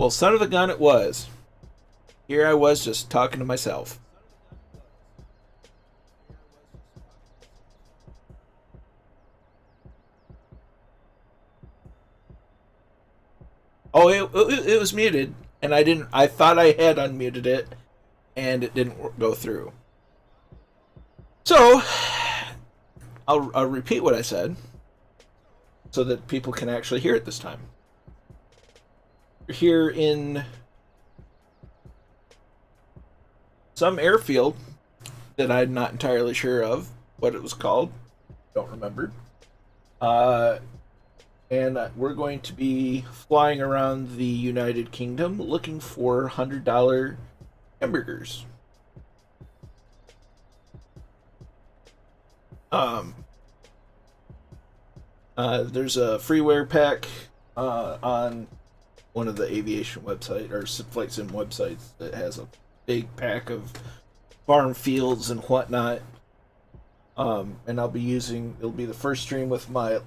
Well, son of a gun, it was. Here I was just talking to myself. Oh, it was muted, and I didn't. I thought I had unmuted it, and it didn't go through. So, I'll repeat what I said, so that people can actually hear it this time. You're here in some airfield that I'm not entirely sure of what it was called. Don't remember. And we're going to be flying around the United Kingdom looking for $100 hamburgers. There's a freeware pack on one of the aviation website or flight sim websites that has a big pack of farm fields and whatnot. And I'll be using, it'll be the first stream with my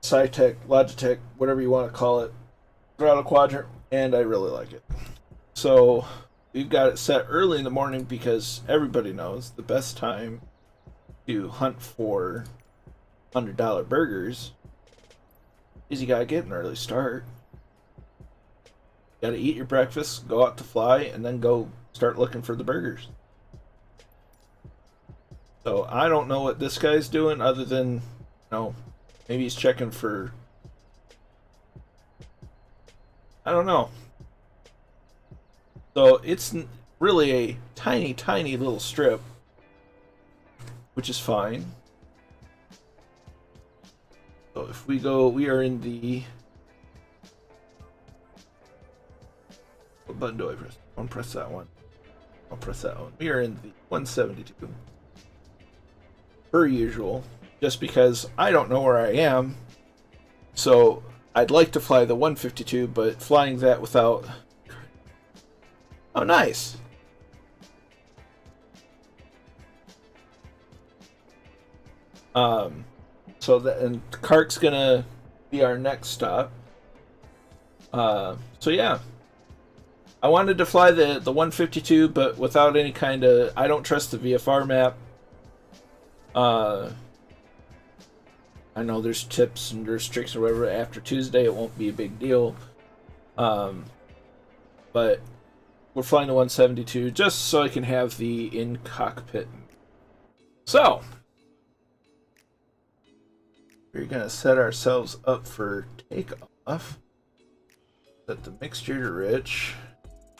Sci-Tech, Logitech, whatever you want to call it, throttle quadrant, and I really like it. So we've got it set early in the morning because everybody knows the best time to hunt for $100 burgers is you gotta get an early start. You gotta eat your breakfast, go out to fly, and then go start looking for the burgers. So I don't know what this guy's doing other than, you know, maybe he's checking for, I don't know. So it's really a tiny, tiny little strip, which is fine. So if we go, we are in the, what button do I press? I want to press that one. I'll press that one. We are in the 172. Per usual. Just because I don't know where I am. So I'd like to fly the 152, but flying that without... Oh, nice. So that, and CARK's gonna be our next stop. So yeah. I wanted to fly the 152, but without any kind of... I don't trust the VFR map. I know there's tips and there's tricks or whatever. After Tuesday, it won't be a big deal. But we're flying the 172 just so I can have the in-cockpit. So, we're going to set ourselves up for takeoff. Set the mixture to rich.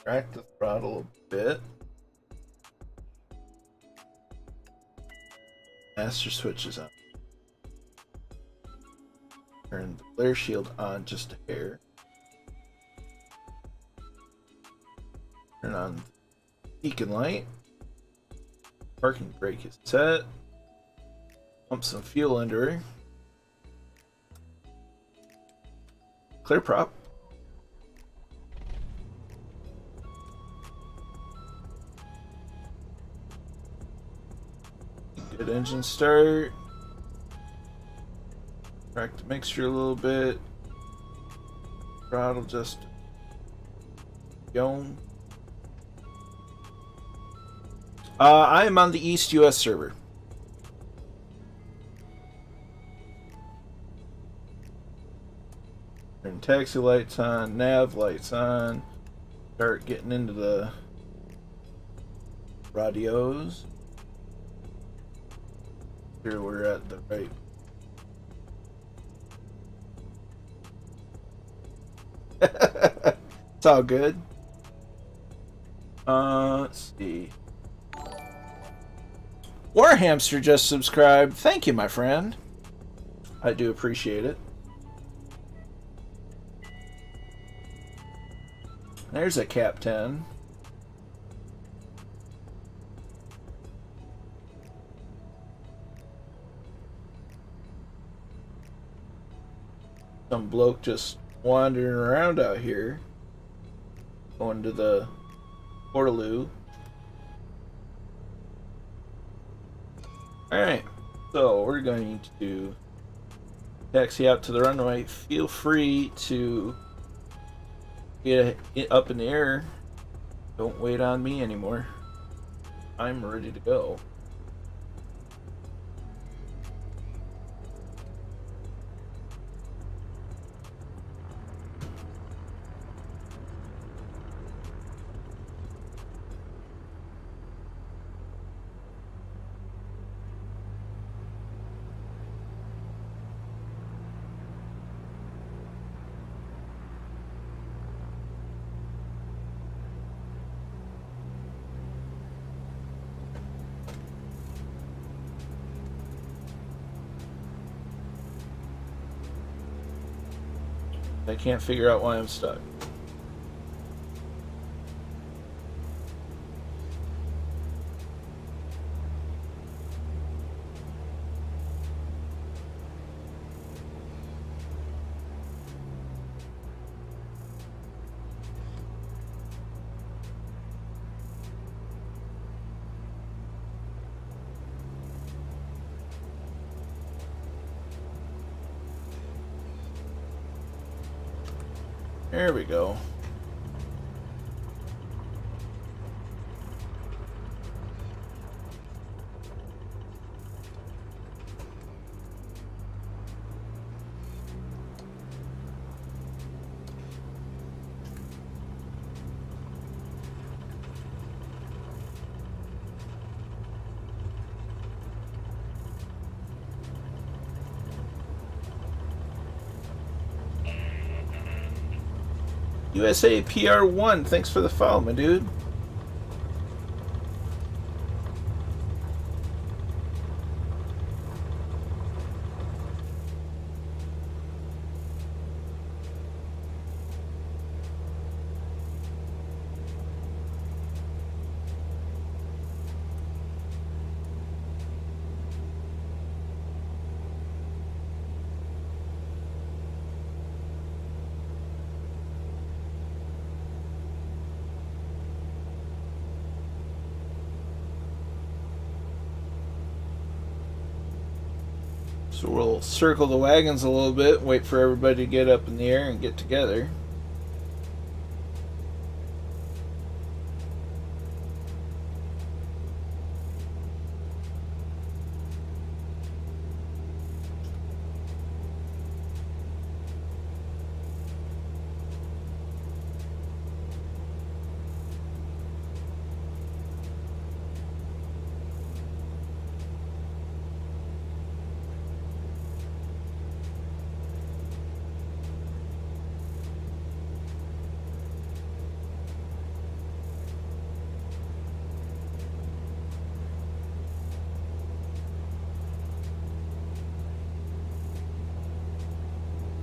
Crack the throttle a bit. Master switch is on. Turn the flare shield on just a hair. Turn on the beacon light. Parking brake is set. Pump some fuel into her. Clear prop. Good engine start. Crack the mixture a little bit. Throttle just going. I am on the East US server. Turn taxi lights on, nav lights on. Start getting into the radios. Here we're at the right. It's all good. Let's see. Warhamster just subscribed. Thank you, my friend. I do appreciate it. There's a Cap 10. Some bloke just wandering around out here. Going to the Portaloo. Alright, so we're going to taxi out to the runway. Feel free to get it up in the air, don't wait on me anymore. I'm ready to go. I can't figure out why I'm stuck. There we go. USA PR1, thanks for the follow, my dude. So we'll circle the wagons a little bit, wait for everybody to get up in the air and get together.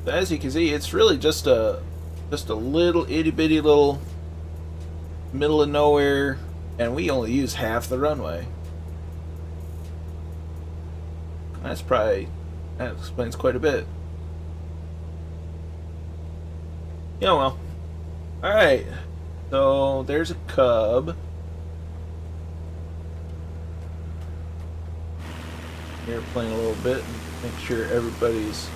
As you can see, it's really just a little itty bitty little middle of nowhere, and we only use half the runway. That explains quite a bit. Yeah, well. Alright. So there's a cub. Airplane a little bit and make sure everybody's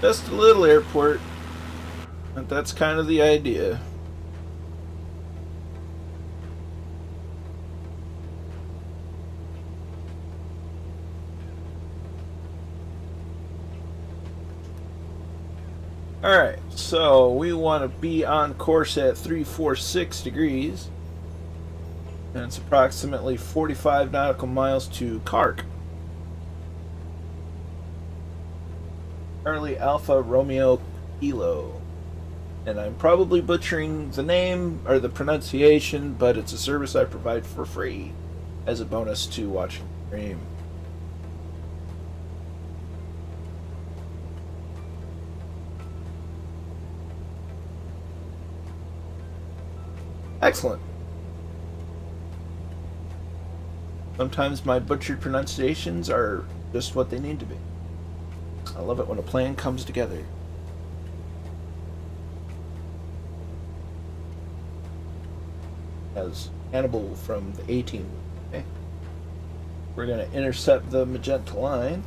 just a little airport, but that's kind of the idea. Alright, so we want to be on course at 346 degrees, and it's approximately 45 nautical miles to CARK. Charlie Alpha Romeo Kilo. And I'm probably butchering the name or the pronunciation, but it's a service I provide for free as a bonus to watching the stream. Excellent. Sometimes my butchered pronunciations are just what they need to be. I love it when a plan comes together. As Hannibal from the A-Team. Okay. We're going to intercept the magenta line.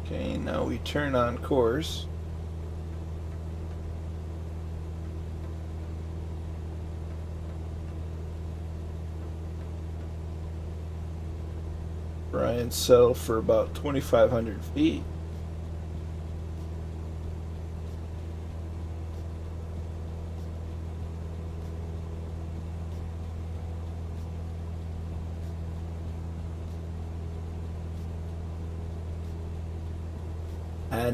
Okay, now we turn on course. Try and settle for about 2,500 feet.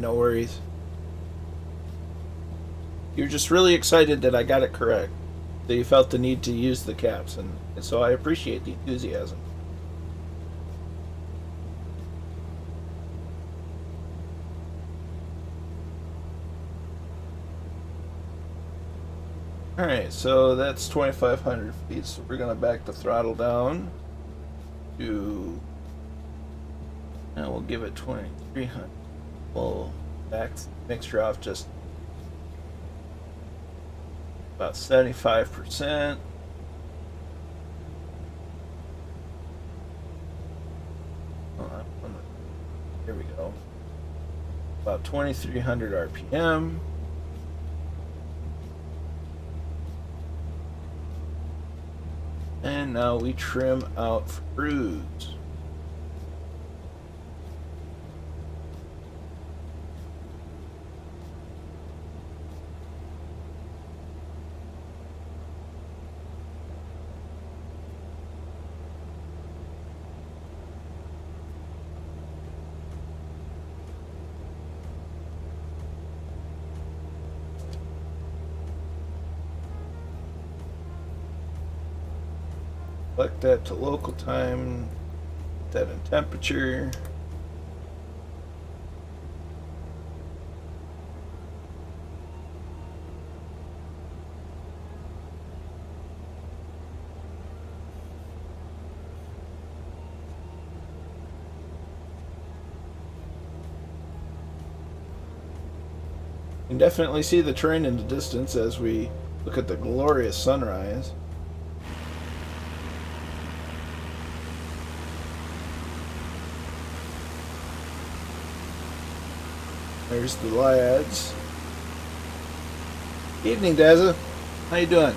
No worries. You're just really excited that I got it correct. That you felt the need to use the caps, and so I appreciate the enthusiasm. Alright, so that's 2,500 feet, so we're going to back the throttle down to... and we'll give it 2,300. We'll back the mixture off just about 75%. Here we go. About 2,300 RPM. And now we trim out for cruise. Select that to local time, put that in temperature. You can definitely see the terrain in the distance as we look at the glorious sunrise. There's the lads. Evening, Dazza. How you doing?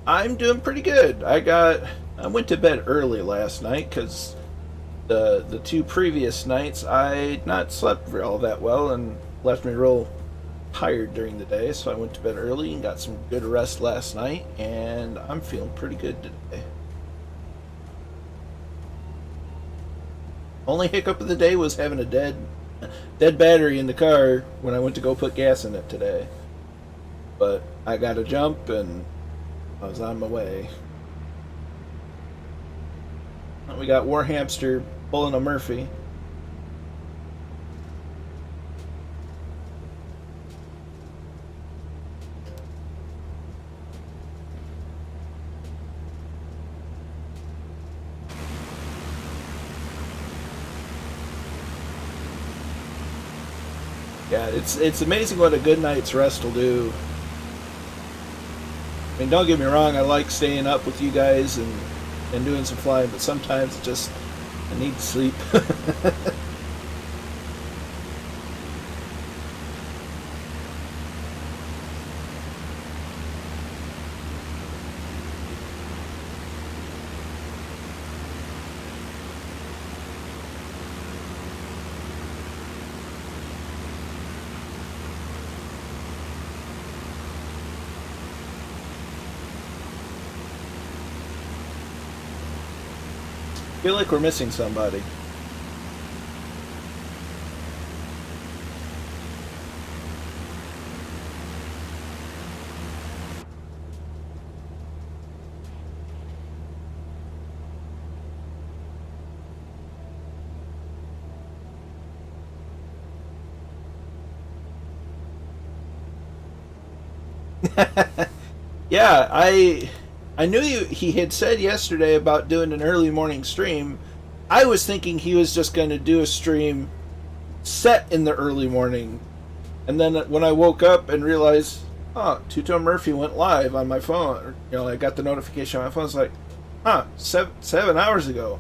I'm doing pretty good. I went to bed early last night because the two previous nights I not slept all that well and left me real tired during the day. So I went to bed early and got some good rest last night, and I'm feeling pretty good today. Only hiccup of the day was having a dead battery in the car when I went to go put gas in it today. But I got a jump and I was on my way. We got War Hamster pulling a Murphy. Yeah, it's amazing what a good night's rest will do. I mean, don't get me wrong, I like staying up with you guys and doing some flying, but sometimes just I need to sleep. Feel like we're missing somebody. Yeah, I knew he had said yesterday about doing an early morning stream. I was thinking he was just going to do a stream set in the early morning. And then when I woke up and realized, oh, Two-Tone Murphy went live on my phone. You know, I got the notification on my phone. It's like, huh, 7 hours ago.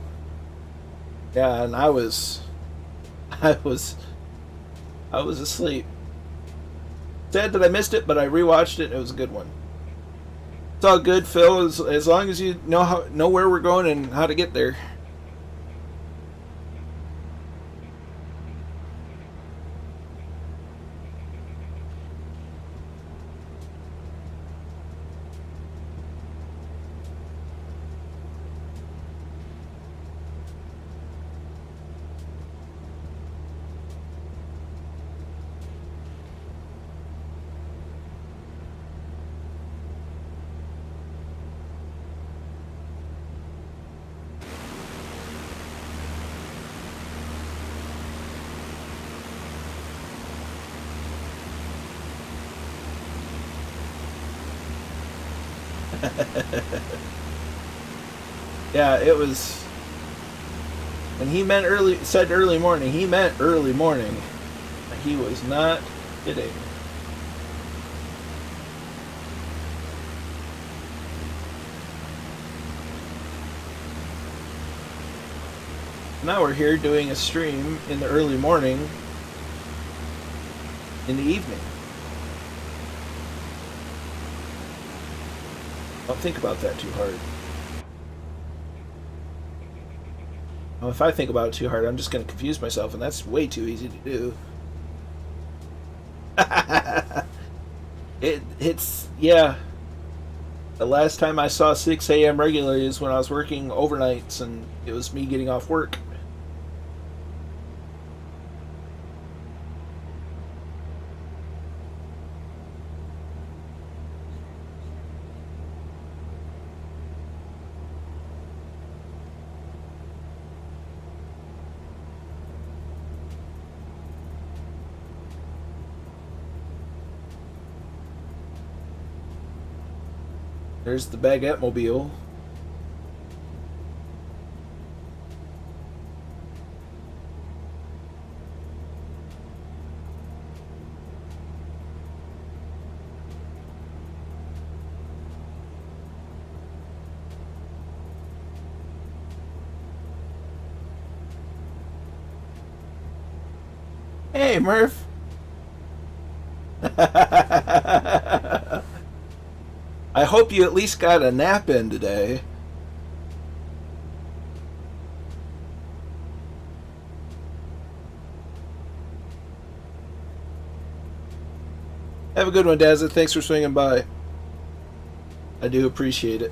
Yeah, and I was asleep. Sad that I missed it, but I rewatched it. And it was a good one. It's all good, Phil. As long as you know where we're going and how to get there. Yeah, it was. When he said early morning, he meant early morning. He was not kidding. Now we're here doing a stream in the early morning, in the evening. Don't think about that too hard. Well, if I think about it too hard, I'm just going to confuse myself, and that's way too easy to do. Yeah. The last time I saw 6 a.m. regularly is when I was working overnights, and it was me getting off work. There's the Baguette Mobile. Hey, Murph. I hope you at least got a nap in today. Have a good one, Dazza. Thanks for swinging by. I do appreciate it.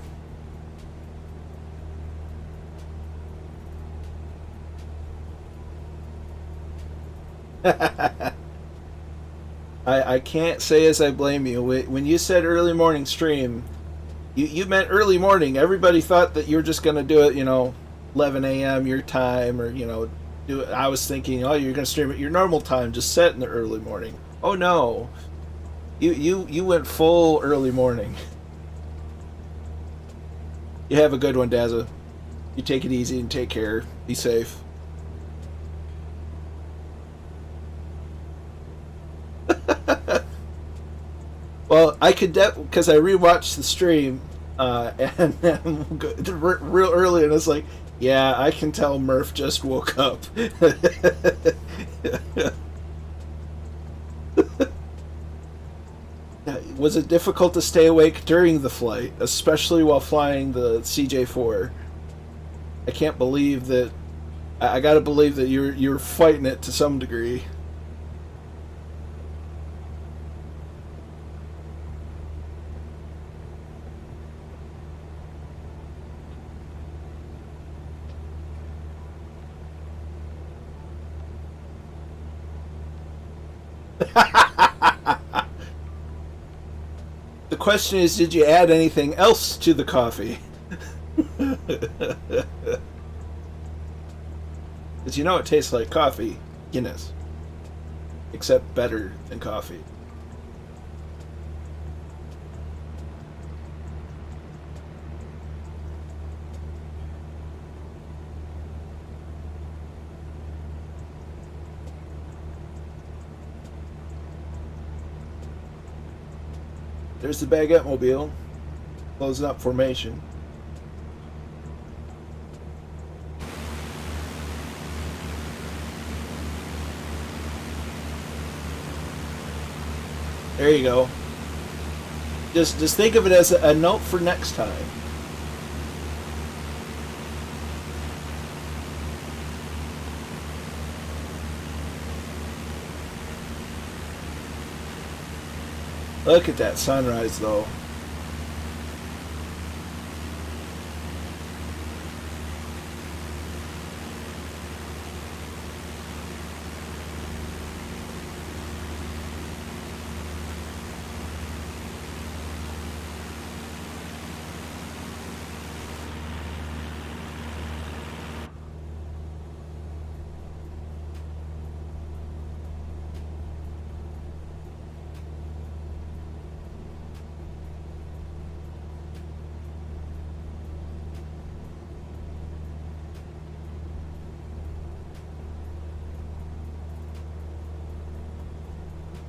I can't say as I blame you. When you said early morning stream, you meant early morning. Everybody thought that you were just going to do it, 11 a.m. your time, or, do it. I was thinking, oh, you're going to stream at your normal time, just set in the early morning. Oh, no. You went full early morning. You have a good one, Dazza. You take it easy and take care. Be safe. Well, I could because I rewatched the stream, and then real early, and it's like, yeah, I can tell Murph just woke up. Was it difficult to stay awake during the flight, especially while flying the CJ4? I can't believe that. I gotta believe that you're fighting it to some degree. The question is, did you add anything else to the coffee? Because you know it tastes like coffee, Guinness. Except better than coffee. There's the baguette mobile, closing up formation. There you go. Just think of it as a note for next time. Look at that sunrise, though.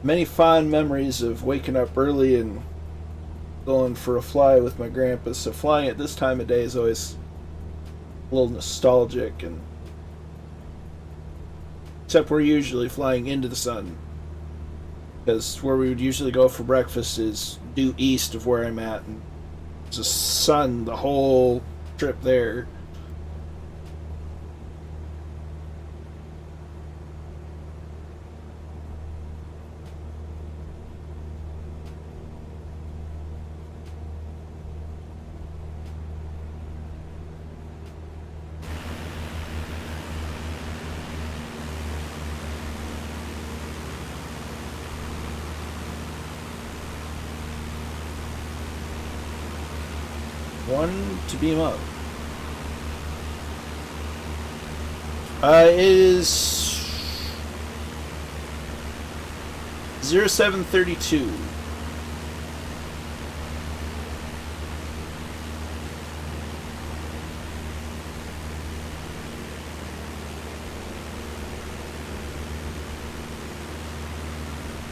Many fond memories of waking up early and going for a fly with my grandpa. So flying at this time of day is always a little nostalgic, and except we're usually flying into the sun, because where we would usually go for breakfast is due east of where I'm at, and there's a sun the whole trip there. One to beam up. It is 0732.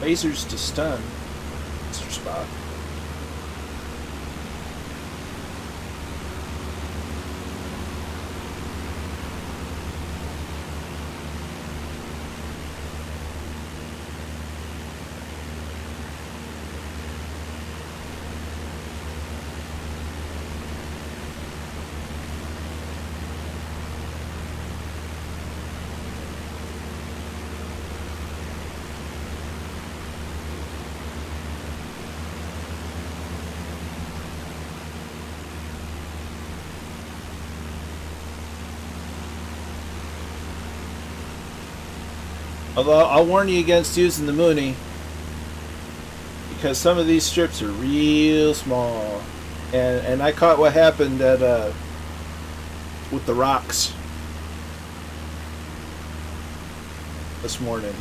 Lasers to stun, Mr. Spock. Although I'll warn you against using the Mooney, because some of these strips are real small, and I caught what happened at with the rocks this morning.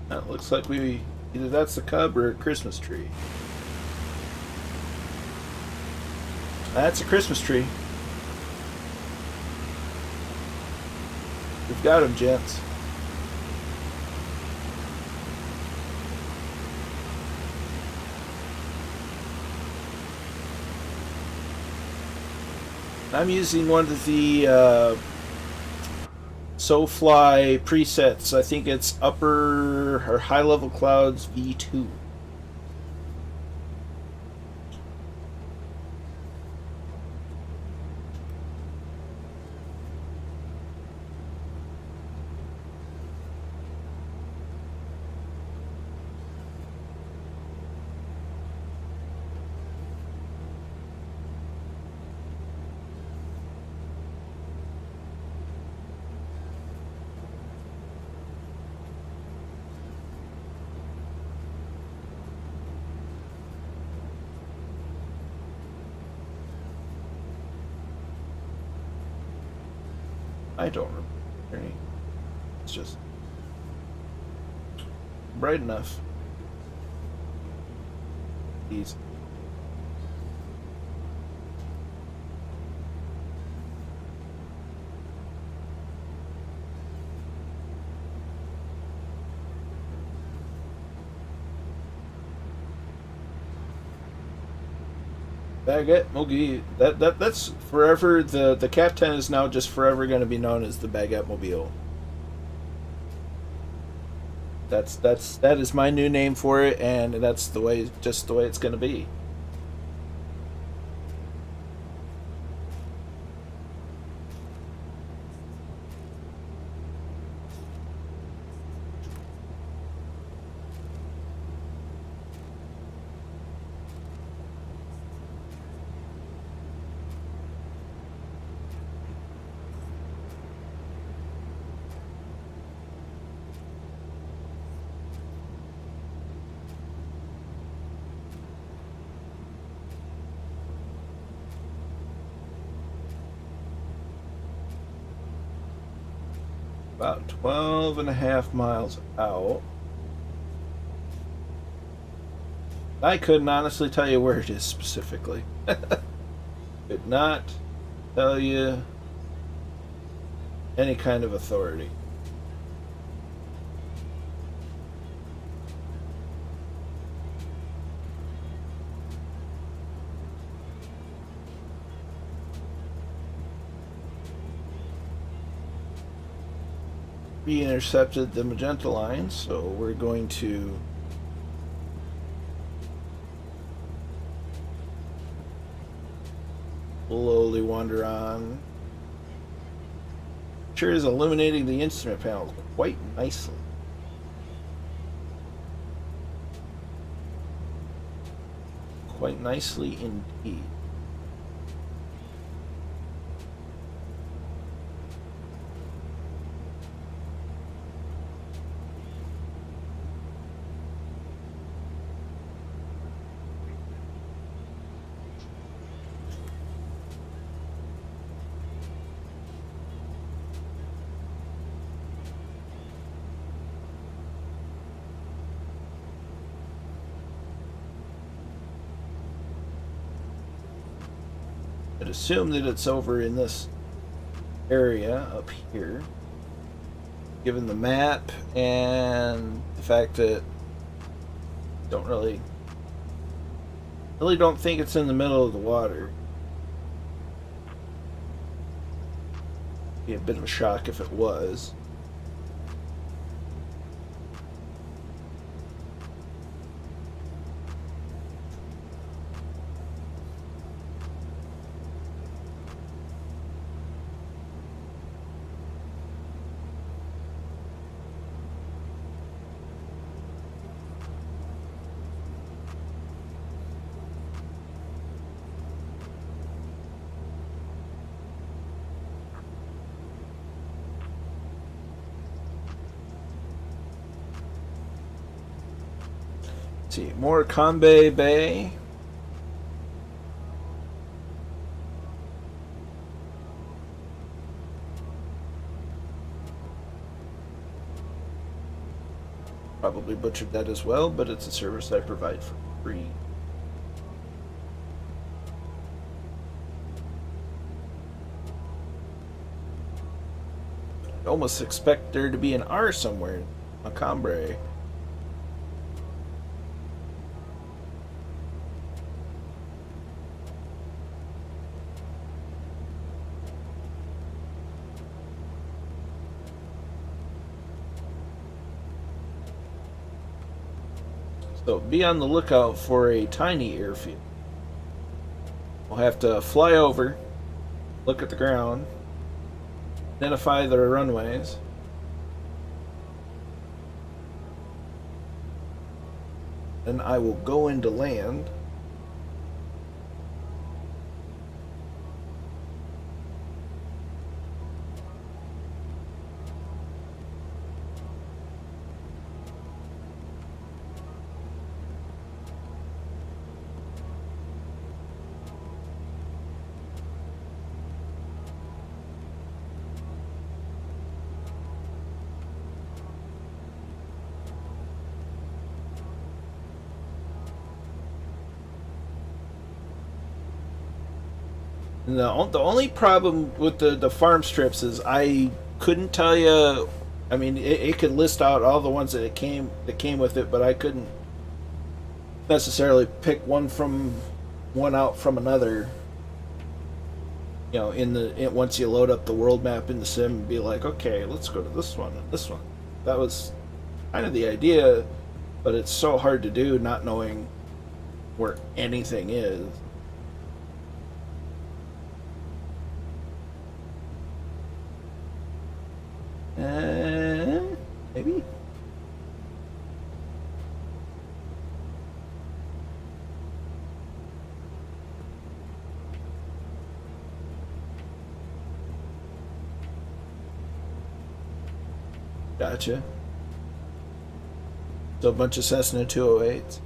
It looks like either that's the Cub or a Christmas tree. That's a Christmas tree. We've got him, gents. I'm using one of the SoFly presets. I think it's upper or high level clouds V2. I don't remember. It's just bright enough. Easy. Baguette Mobile. That's forever. The Cap 10 is now just forever going to be known as the Baguette Mobile. That is my new name for it, and that's the way it's going to be. About 12.5 miles out. I couldn't honestly tell you where it is specifically. Could not tell you any kind of authority. We intercepted the magenta line, so we're going to slowly wander on. Sure is illuminating the instrument panel quite nicely. Quite nicely indeed. I'd assume that it's over in this area up here, given the map and the fact that don't really don't think it's in the middle of the water. Be a bit of a shock if it was. See, more Cambay Bay. Probably butchered that as well, but it's a service I provide for free. almost expect there to be an R somewhere. Macombre. So be on the lookout for a tiny airfield. We'll have to fly over, look at the ground, identify the runways, then I will go into land. The only problem with the farm strips is I couldn't tell you. I mean, it could list out all the ones that came with it, but I couldn't necessarily pick one out from another. You know, once you load up the world map in the sim, and be like, okay, let's go to this one and this one. That was kind of the idea, but it's so hard to do not knowing where anything is. Maybe. Gotcha. So a bunch of Cessna 208s.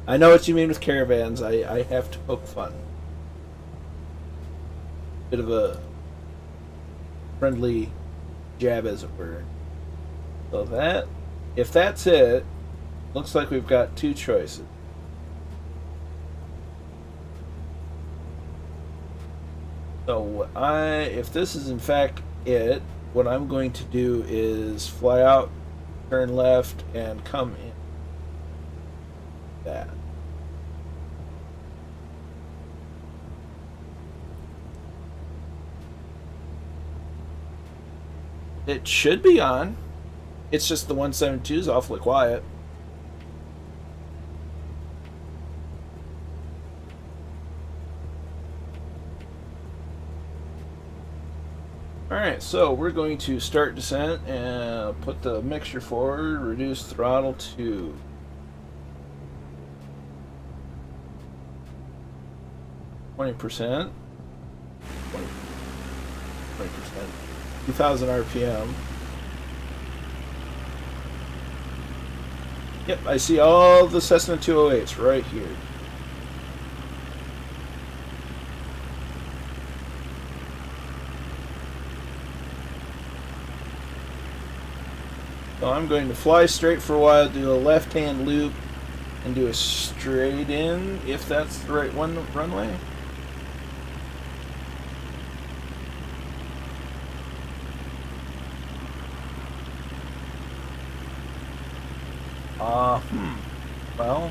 I know what you mean with caravans. I have to poke fun. Bit of a friendly jab, as it were. So that, if that's it, looks like we've got two choices. So if this is in fact it, what I'm going to do is fly out, turn left, and come in. That. It should be on. It's just the 172 is awfully quiet. Alright, so we're going to start descent and put the mixture forward, reduce throttle to 20%. 20%. 2,000 RPM. Yep, I see all the Cessna 208s right here. So I'm going to fly straight for a while, do a left-hand loop, and do a straight in, if that's the right runway. Well,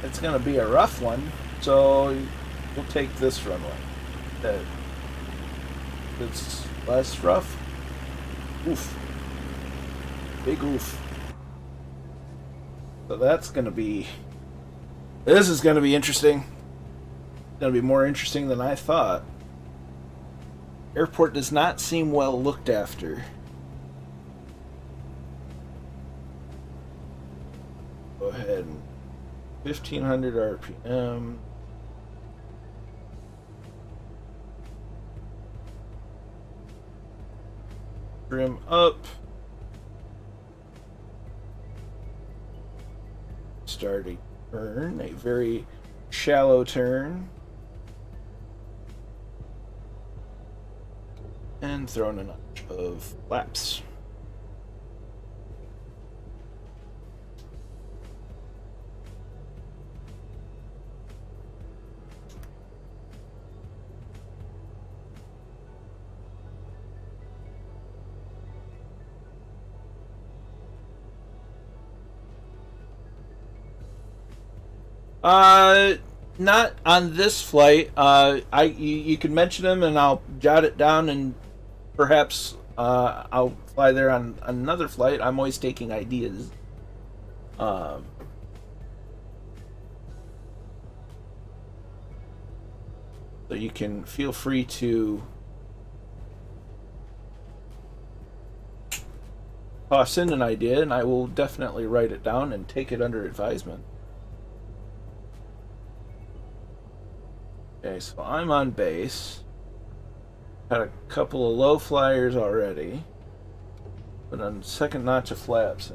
it's going to be a rough one, so we'll take this runway. It's less rough. Oof. Big oof. So that's going to be... This is going to be interesting. It's going to be more interesting than I thought. Airport does not seem well looked after. Go ahead and 1500 RPM. Trim up. Start a turn, a very shallow turn. And throw in a notch of flaps. Not on this flight. You can mention them and I'll jot it down, and perhaps I'll fly there on another flight. I'm always taking ideas. Um, so you can feel free to toss in an idea, and I will definitely write it down and take it under advisement. Okay, so I'm on base. Got a couple of low flyers already. Put on second notch of flaps.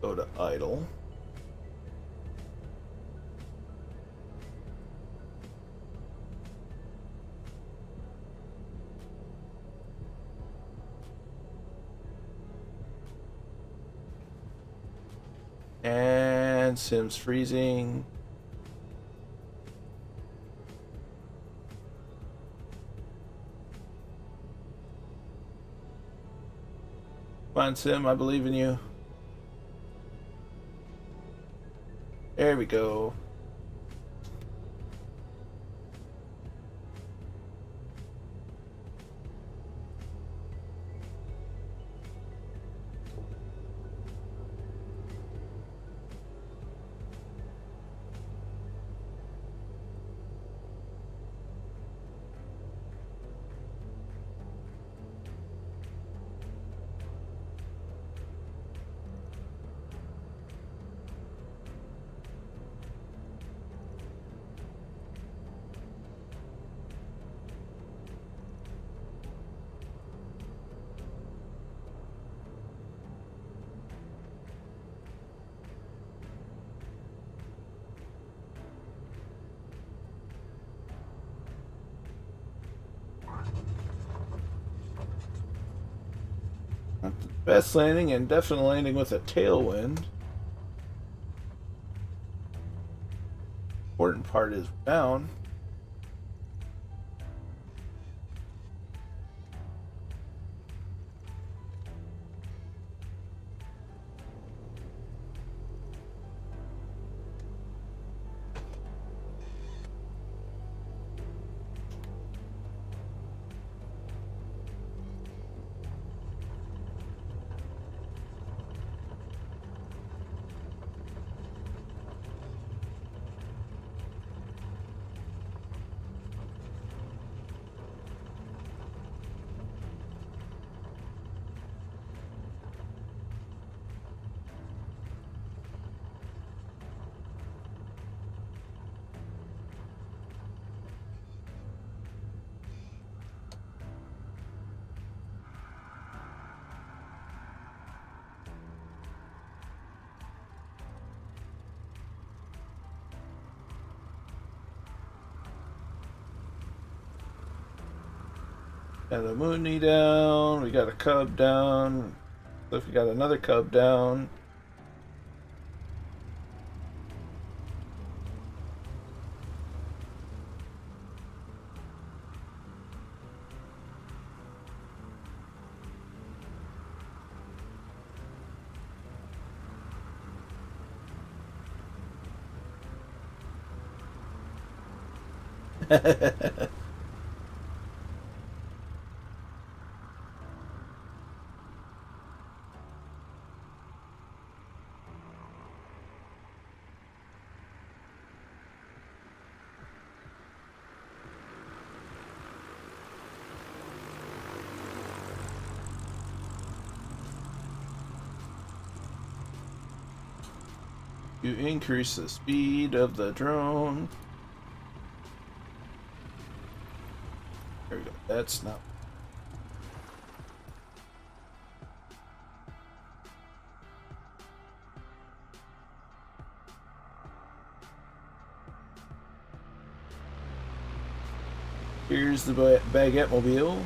Go to idle. And Sim's freezing. Come on, Sim, I believe in you. There we go. Not the best landing, and definitely landing with a tailwind. Important part is down. Got a Mooney down. We got a Cub down. Looks we got another Cub down. You increase the speed of the drone. There we go. That's not. Here's the baguette mobile.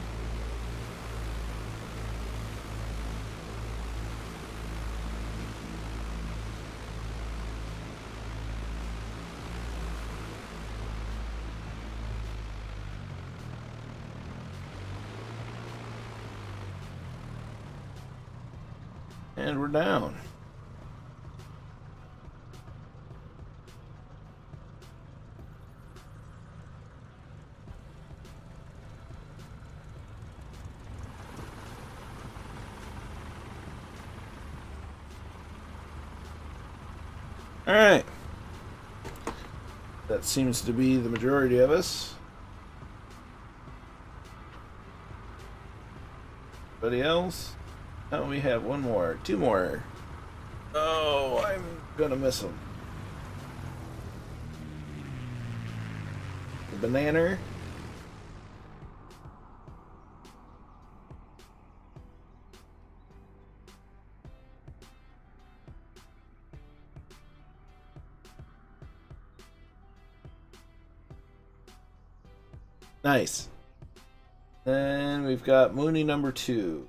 And we're down. Alright. That seems to be the majority of us. Anybody else? Oh, we have one more. Two more. Oh, I'm gonna miss them. The banana. Nice. Then we've got Mooney number 2.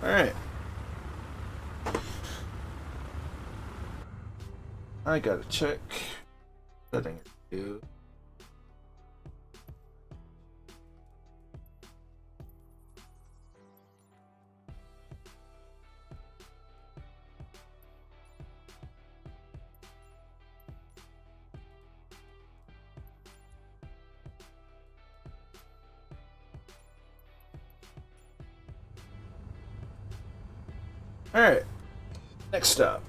Alright. I gotta check. Setting it to. Alright. Next up.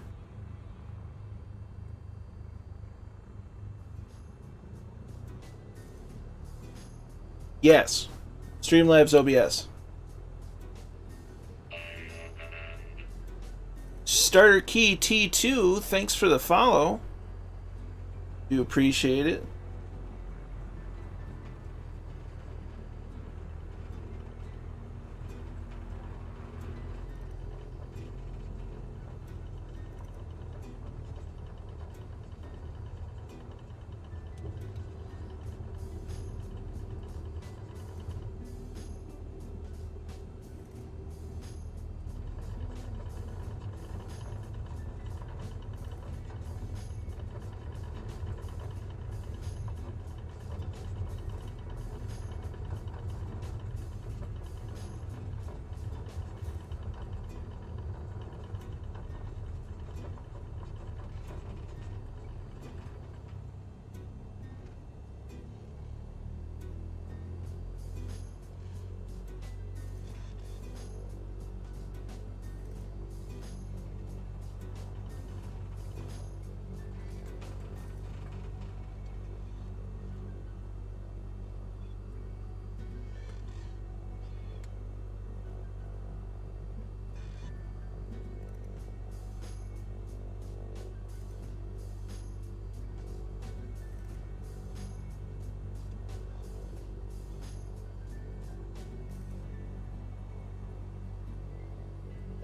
Yes. Streamlabs OBS. Starter Key T2, thanks for the follow. Do appreciate it.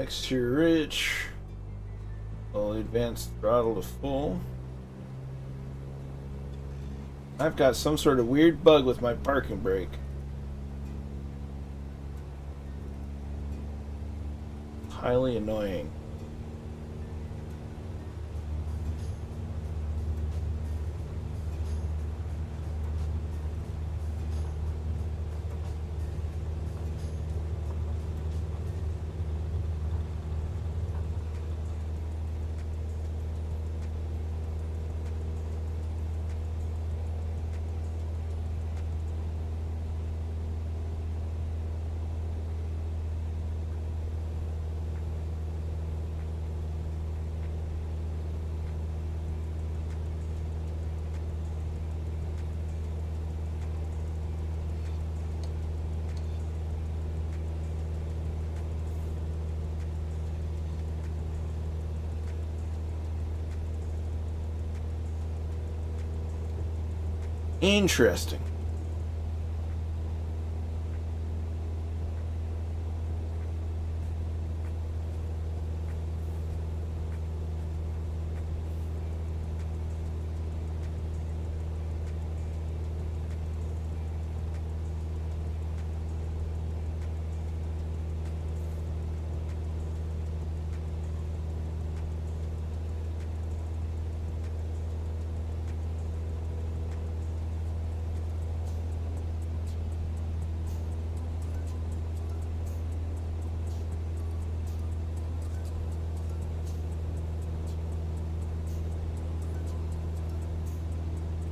Exterior rich. Slowly advanced throttle to full. I've got some sort of weird bug with my parking brake. Highly annoying. Interesting.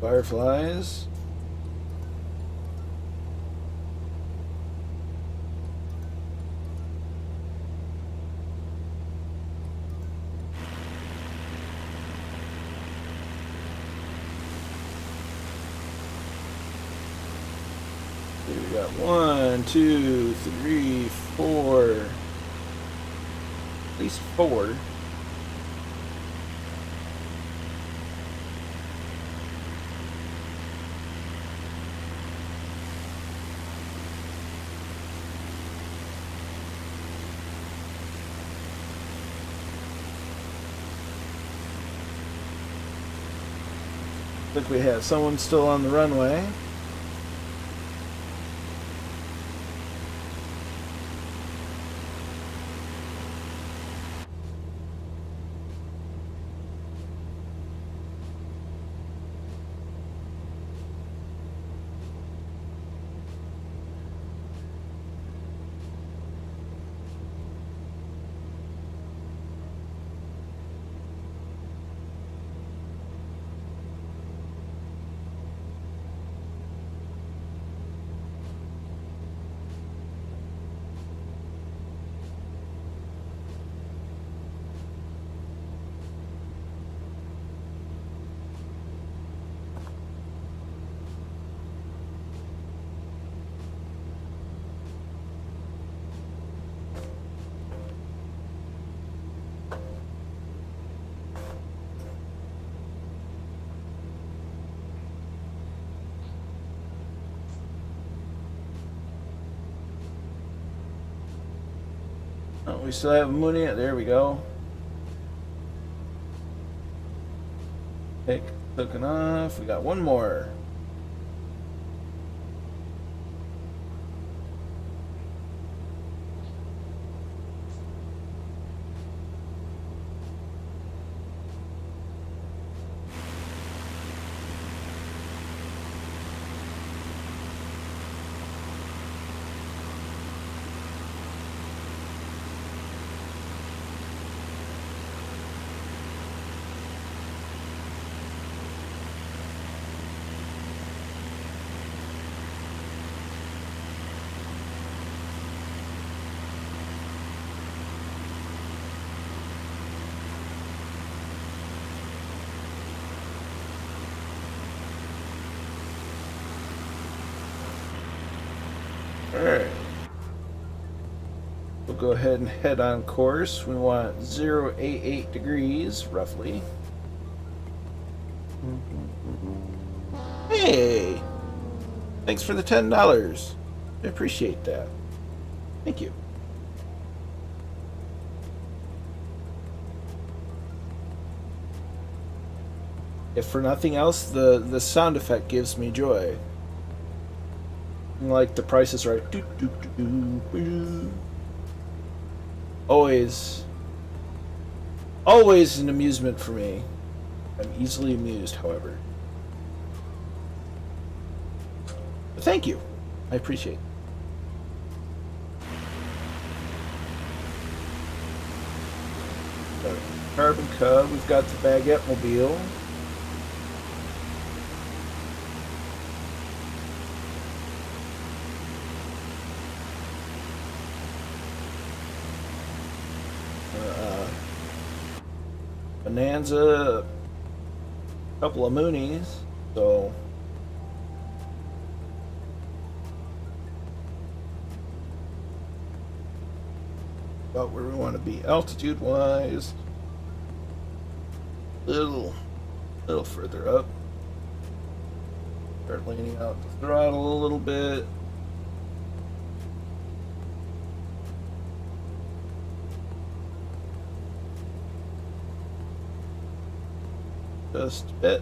Fireflies. We got 1, 2, 3, 4. At least 4. Look, we have someone still on the runway. Oh, we still have Mooney. There we go. Take token off. We got one more. Alright. We'll go ahead and head on course. We want 088 degrees, roughly. Hey! Thanks for the $10. I appreciate that. Thank you. If for nothing else, the sound effect gives me joy. Like the Price is Right. Always an amusement for me. I'm easily amused, however. But thank you. I appreciate it. Carbon Cub, we've got the Baguette Mobile. Bonanza, a couple of Moonies, so about where we want to be altitude wise. Little further up. Start leaning out the throttle a little bit. Just a bit.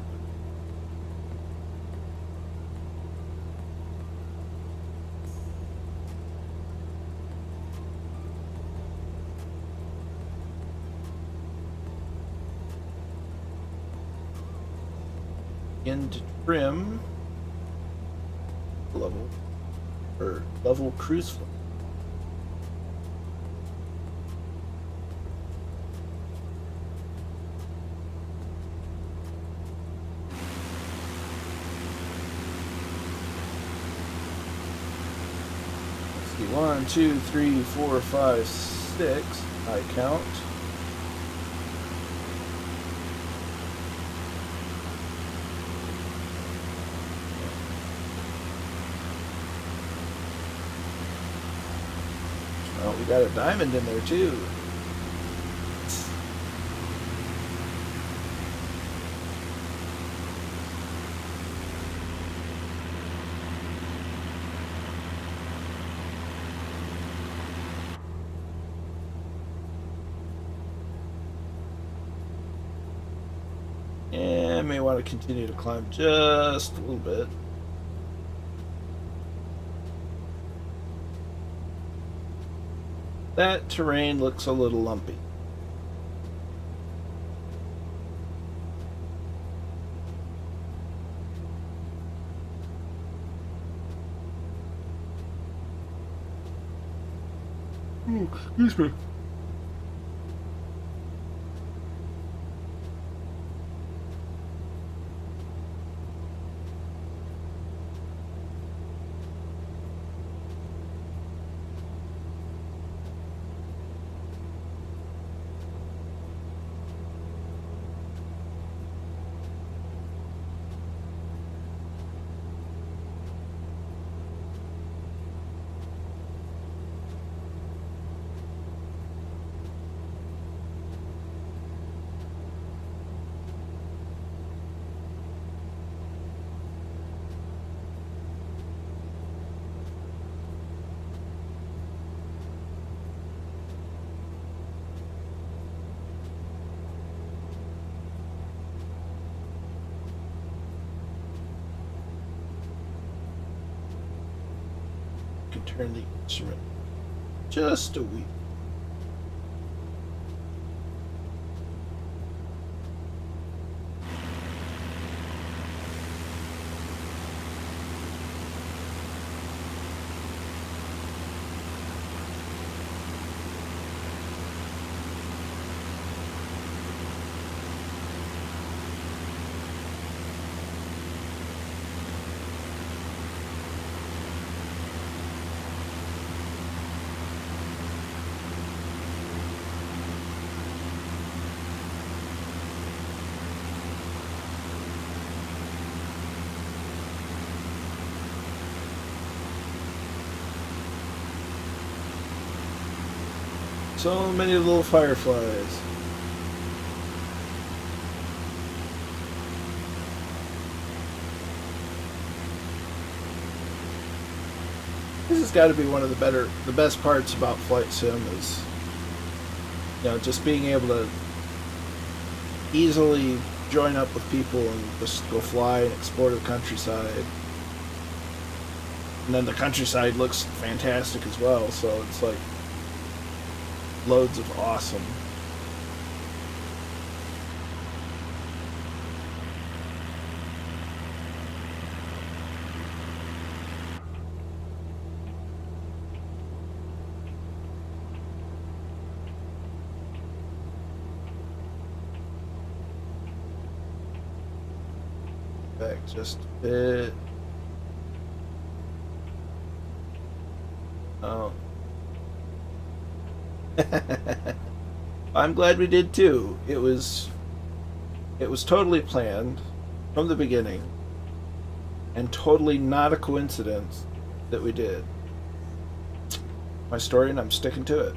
Begin to trim level cruise flow. 1, 2, 3, 4, 5, 6. I count. Oh, we got a diamond in there too. And may want to continue to climb just a little bit. That terrain looks a little lumpy. Oh, excuse me. Can turn the instrument just a wee. So many little fireflies. This has got to be one of the best parts about Flight Sim is, you know, just being able to easily join up with people and just go fly and explore the countryside. And then the countryside looks fantastic as well, so it's like loads of awesome. Back just a bit. Oh. I'm glad we did too. It was totally planned from the beginning and totally not a coincidence that we did. My story, and I'm sticking to it.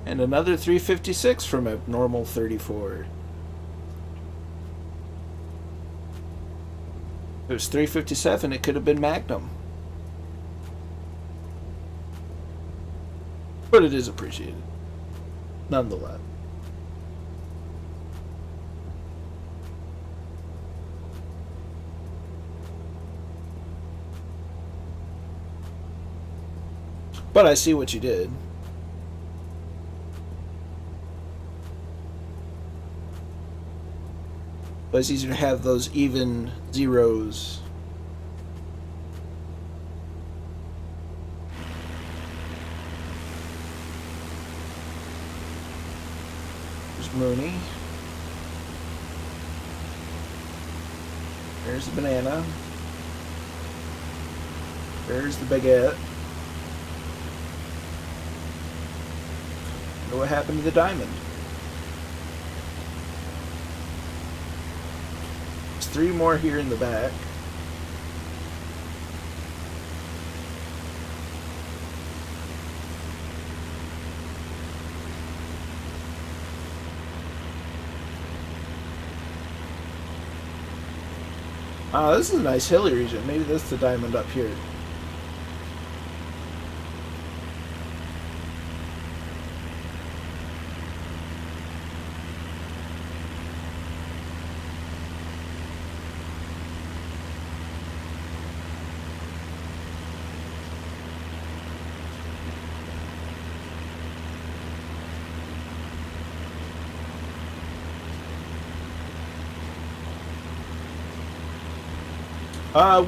And another 356 from a normal 34. If it was 357, it could have been Magnum. But it is appreciated, nonetheless. But I see what you did. But it's easier to have those even zeros. There's Mooney. There's the banana. There's the baguette. Wonder what happened to the diamond. There's 3 more here in the back. Oh, this is a nice hilly region. Maybe this is the diamond up here.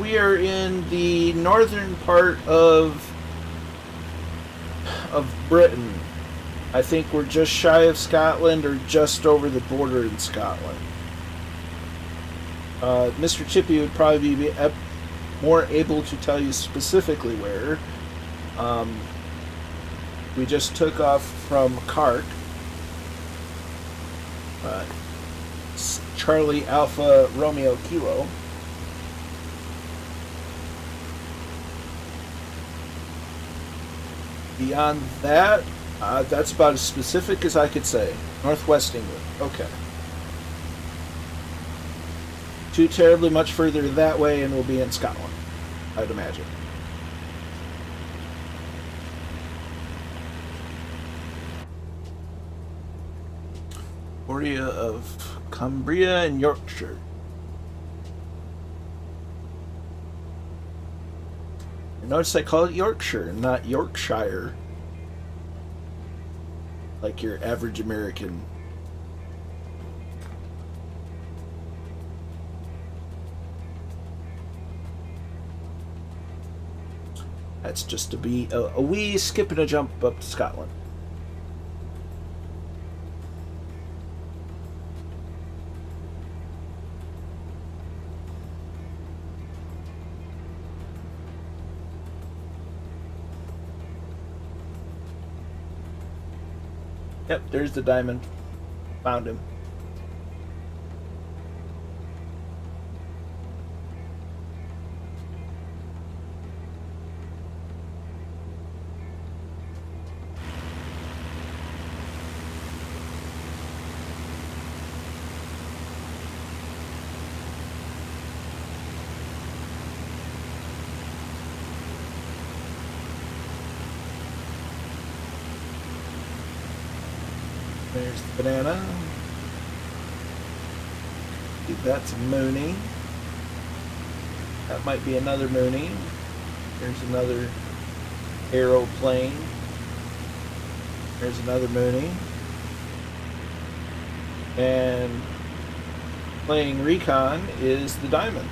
We are in the northern part of Britain. I think we're just shy of Scotland or just over the border in Scotland. Mr. Chippy would probably be more able to tell you specifically where. We just took off from Cark. Charlie Alpha Romeo Kilo. Beyond that, that's about as specific as I could say. Northwest England. Okay. Too terribly much further that way and we'll be in Scotland, I'd imagine. Area of Cumbria and Yorkshire. Notice I call it Yorkshire, not Yorkshire. Like your average American. That's just to be a wee skip and a jump up to Scotland. Yep, there's the diamond. Found him. There's the banana. That's a Mooney. That might be another Mooney. There's another aeroplane. There's another Mooney. And playing recon is the diamond.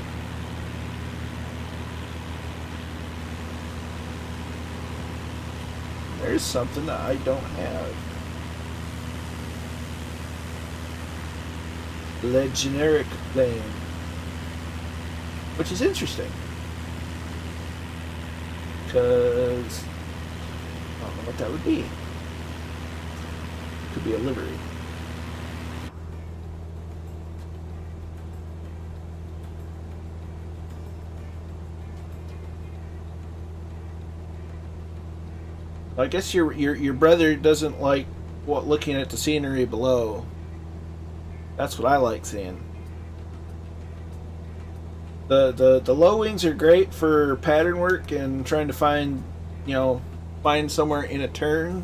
There's something that I don't have. The generic plane, which is interesting because I don't know what that would be. Could be a livery. I guess your brother doesn't like looking at the scenery below. That's what I like seeing. The low wings are great for pattern work and trying to find somewhere in a turn.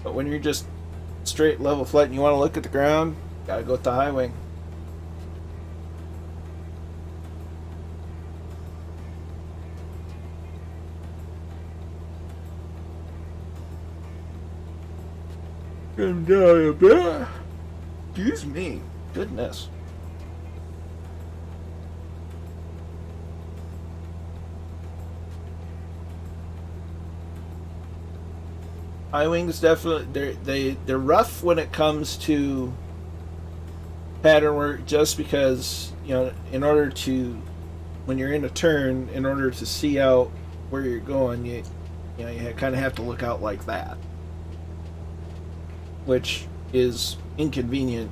But when you're just straight level flight and you want to look at the ground, gotta go with the high wing. Come down a bit. Excuse me. Goodness. I wings definitely they're rough when it comes to pattern work, just because in order to, when you're in a turn, in order to see out where you're going, you kind of have to look out like that, which is inconvenient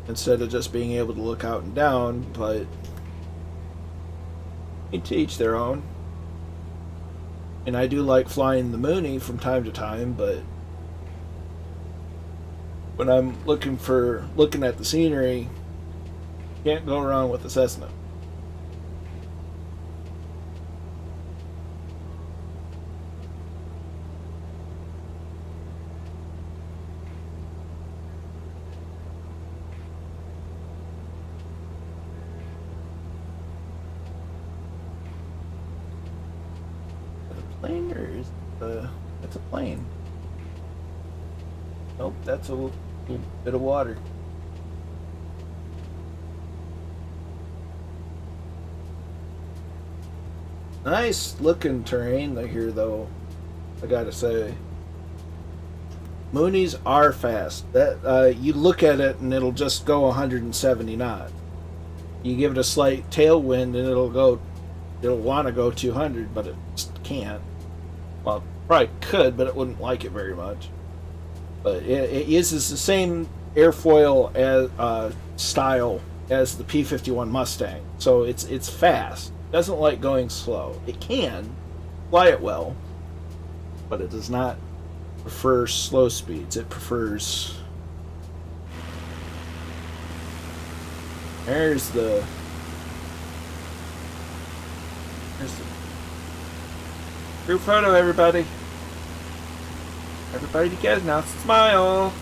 instead of just being able to look out and down. But to each their own. And I do like flying the Mooney from time to time, but when I'm looking at the scenery, can't go wrong with the Cessna. Plane, or is it's a plane? Nope, that's a little bit of water. Nice looking terrain here, though, I gotta say. Moonies are fast. That you look at it and it'll just go 170 knots. You give it a slight tailwind and it'll want to go 200, but it just can't. Well, probably could, but it wouldn't like it very much. But it uses the same airfoil as style as the P-51 Mustang, so it's fast. It doesn't like going slow. It can fly it well, but it does not prefer slow speeds. It prefers. There's the group photo, everybody. Everybody together now. Smile.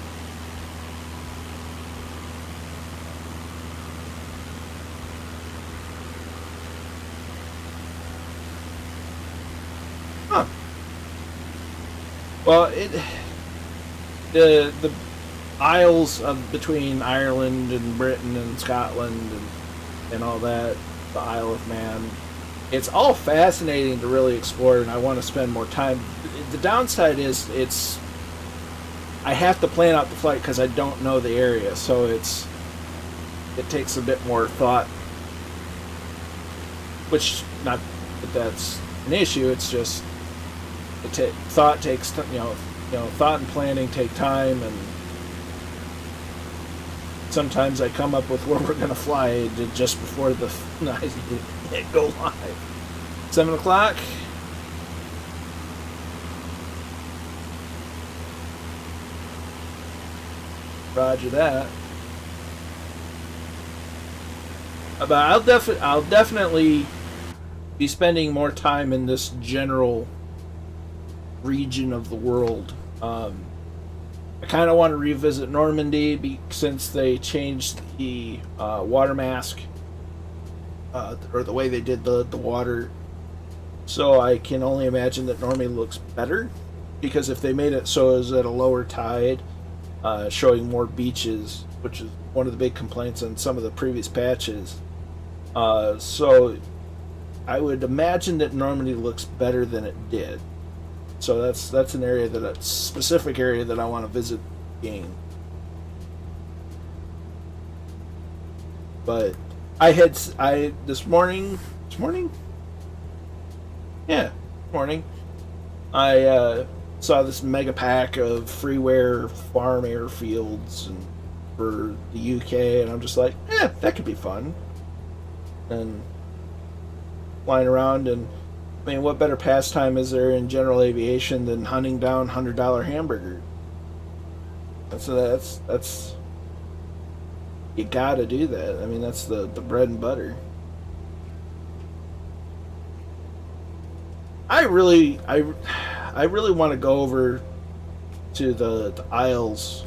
Huh. Well, the isles between Ireland and Britain and Scotland and all that, the Isle of Man, it's all fascinating to really explore, and I want to spend more time. The downside is I have to plan out the flight because I don't know the area, so it takes a bit more thought, which, not that that's an issue, it's just thought takes thought and planning take time, and sometimes I come up with where we're going to fly just before the go live. 7 o'clock. Roger that. But I'll definitely be spending more time in this general region of the world. I kind of want to revisit Normandy since they changed the water mask, or the way they did the water. So I can only imagine that Normandy looks better, because if they made it so it was at a lower tide, showing more beaches, which is one of the big complaints on some of the previous patches. So I would imagine that Normandy looks better than it did. So that's an area a specific area that I want to visit again. But this morning, I saw this mega pack of freeware farm airfields and for the UK, and I'm just like, that could be fun. And flying around, and I mean, what better pastime is there in general aviation than hunting down $100 hamburgers? So that's you gotta do that. I mean, that's the bread and butter. I really want to go over to the Isles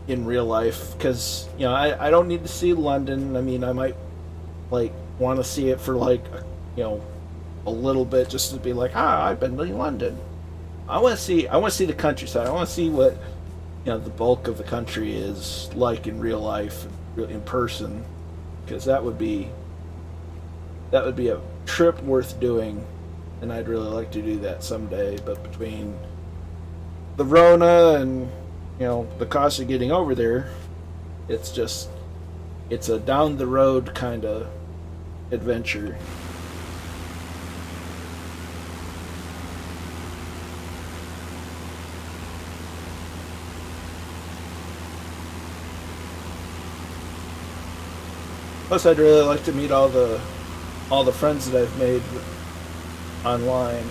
in real life, because I don't need to see London. I mean, I might want to see it for a little bit, just to be like, I've been to London. I want to see the countryside. I want to see what the bulk of the country is like in real life, in person, because that would be a trip worth doing, and I'd really like to do that someday. But between the Rona and the cost of getting over there, it's a down the road kind of adventure. Plus, I'd really like to meet all the friends that I've made online.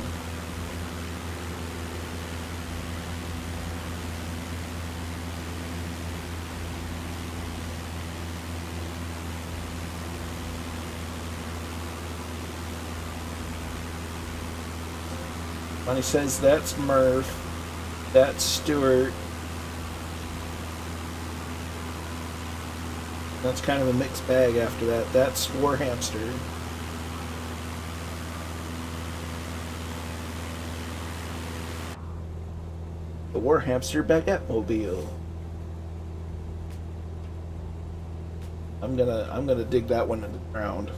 Bonnie says that's Murph, that's Stuart. That's kind of a mixed bag after that. That's Warhamster. The Warhamster Baguette Mobile. I'm gonna dig that one into the ground.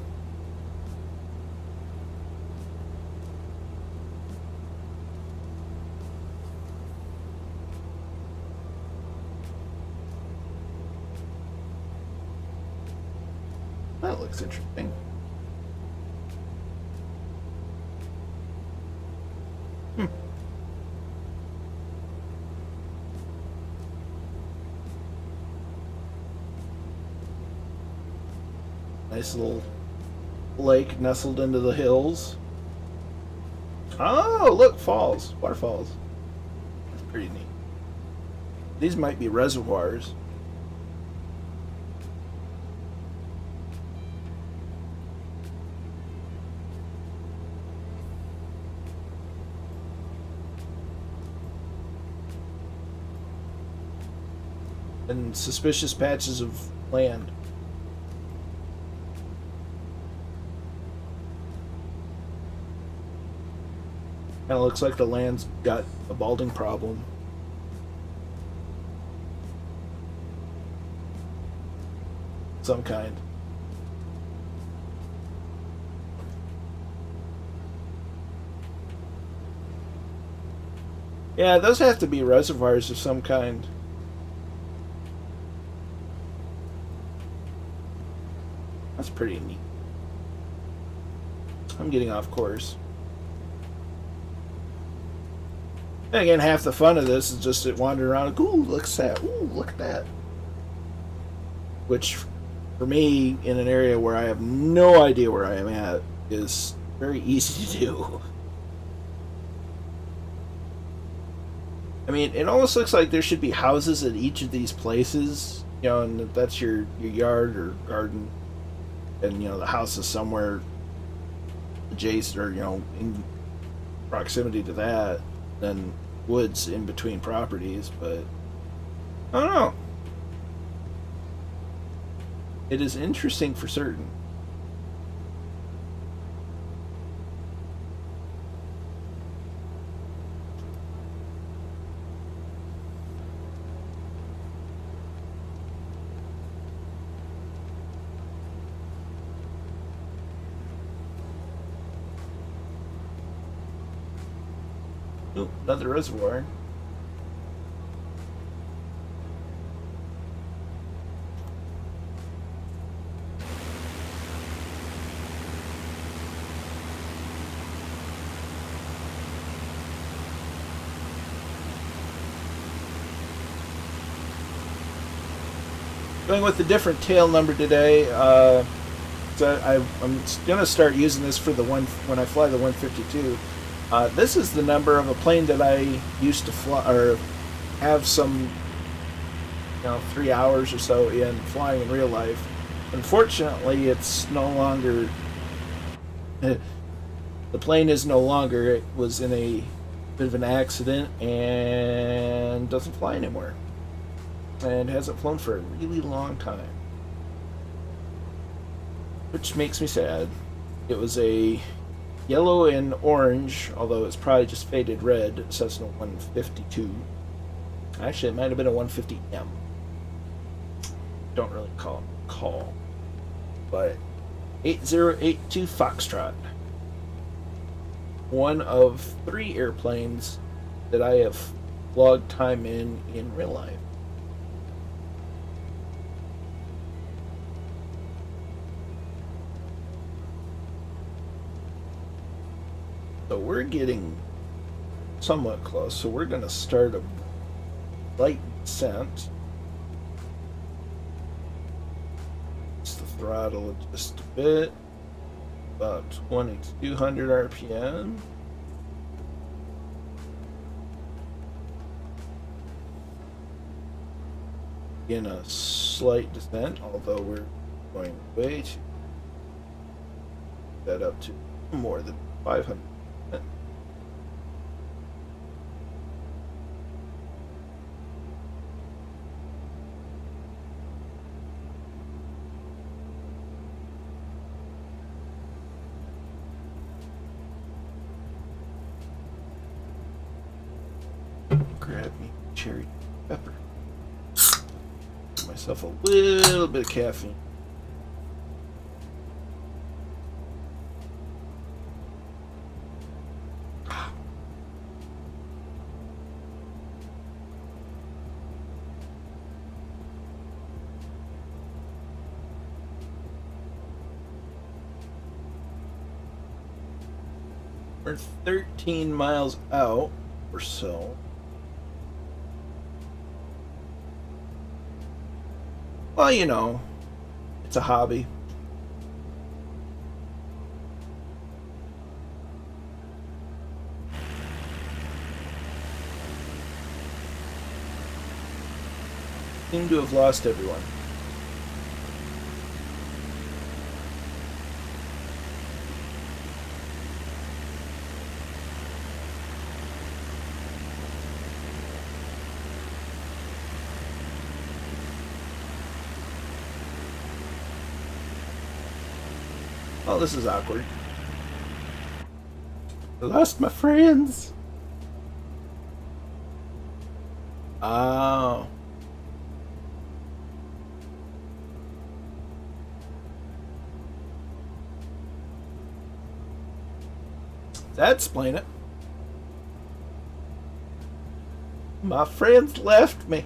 That looks interesting. Nice little lake nestled into the hills. Oh, look, falls. Waterfalls. That's pretty neat. These might be reservoirs. And suspicious patches of land. Kind of looks like the land's got a balding problem. Some kind. Yeah, those have to be reservoirs of some kind. That's pretty neat. I'm getting off course. And again, half the fun of this is just to wander around. Ooh, look at that. Ooh, look at that. Which, for me, in an area where I have no idea where I am at, is very easy to do. I mean, it almost looks like there should be houses at each of these places, and if that's your yard or garden, and the house is somewhere adjacent or in proximity to that, then woods in between properties. But I don't know. It is interesting for certain. Oh, another reservoir. Going with a different tail number today. So I'm gonna start using this for the one when I fly the 152. This is the number of a plane that I used to fly or have some 3 hours or so in flying in real life. Unfortunately, it's no longer. The plane is no longer. It was in a bit of an accident and doesn't fly anymore. And hasn't flown for a really long time. Which makes me sad. It was a yellow and orange, although it's probably just faded red, Cessna 152. Actually, it might have been a 150M. Don't really call. But 8082 Foxtrot. one of 3 airplanes that I have logged time in real life. So we're getting somewhat close. So we're going to start a light descent. It's the throttle just a bit. About 2200 RPM. In a slight descent, although we're going way too that up to more than 500. Grab me cherry pepper. Give myself a little bit of caffeine. We're 13 miles out or so. Well, you know, it's a hobby. Seem to have lost everyone. Oh, this is awkward. I lost my friends. Oh. That'd explain it. My friends left me.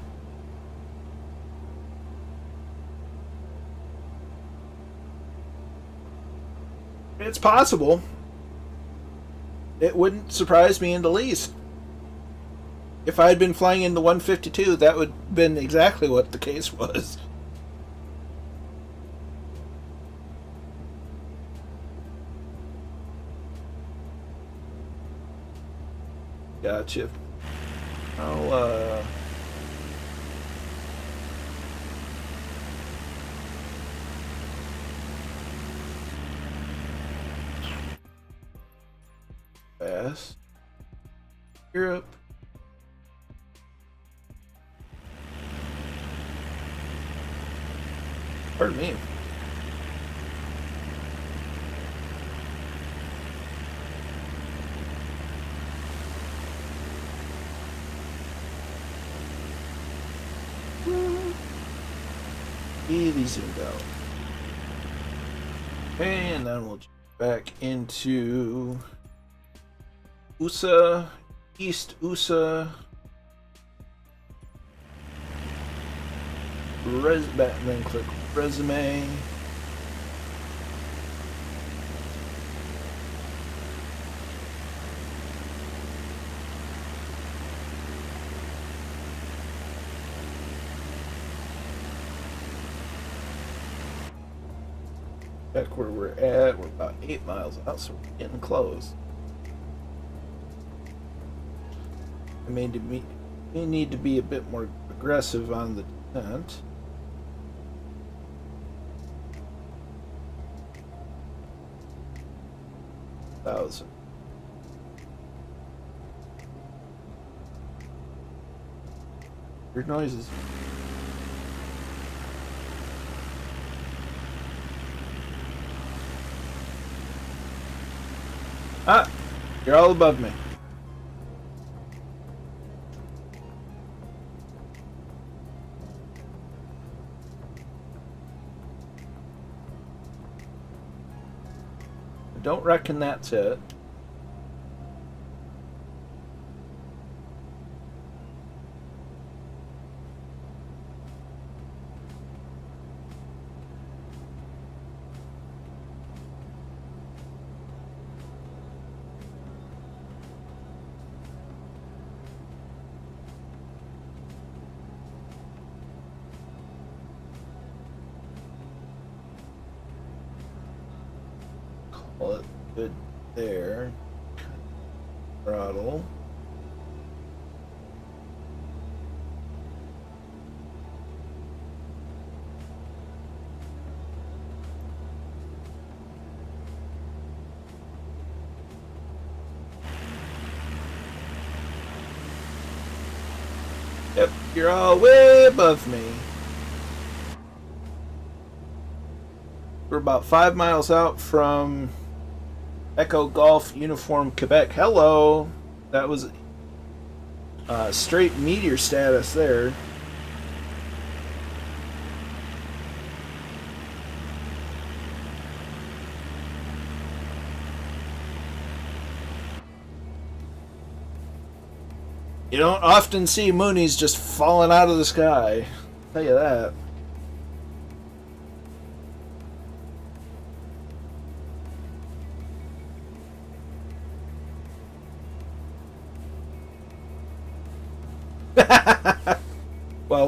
It's possible. It wouldn't surprise me in the least. If I had been flying in the 152, that would have been exactly what the case was. Gotcha. I'll, fast. Europe. Pardon me. Really zoomed out. Okay, and then we'll jump back into USA, East USA. Then click resume. Back where we're at, we're about 8 miles out, so we're getting close. I may need to be a bit more aggressive on the descent. Thousand. Weird noises. Ah, you're all above me. I don't reckon that's it. Well, it's good there. Throttle. Yep, you're all way above me. We're about 5 miles out from Echo Golf Uniform Quebec. Hello! That was straight meteor status there. You don't often see Moonies just falling out of the sky. I'll tell you that.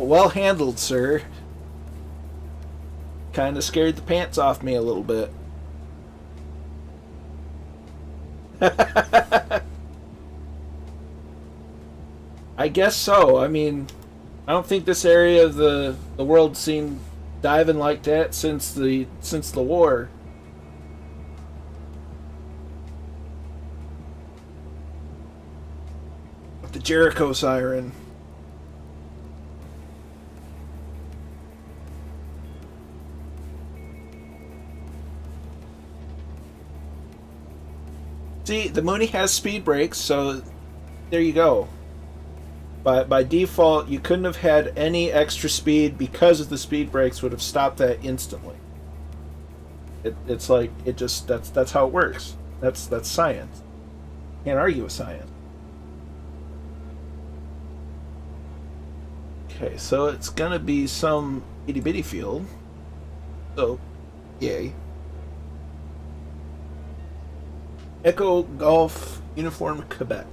Well handled, sir. Kinda scared the pants off me a little bit. I guess so. I mean, I don't think this area of the world's seen diving like that since the war. The Jericho siren. See, the Mooney has speed brakes, so there you go. By default, you couldn't have had any extra speed because of the speed brakes would have stopped that instantly. It's like it just that's how it works. That's science. Can't argue with science. Okay, so it's gonna be some itty bitty field. So, yay. Echo Golf Uniform Quebec.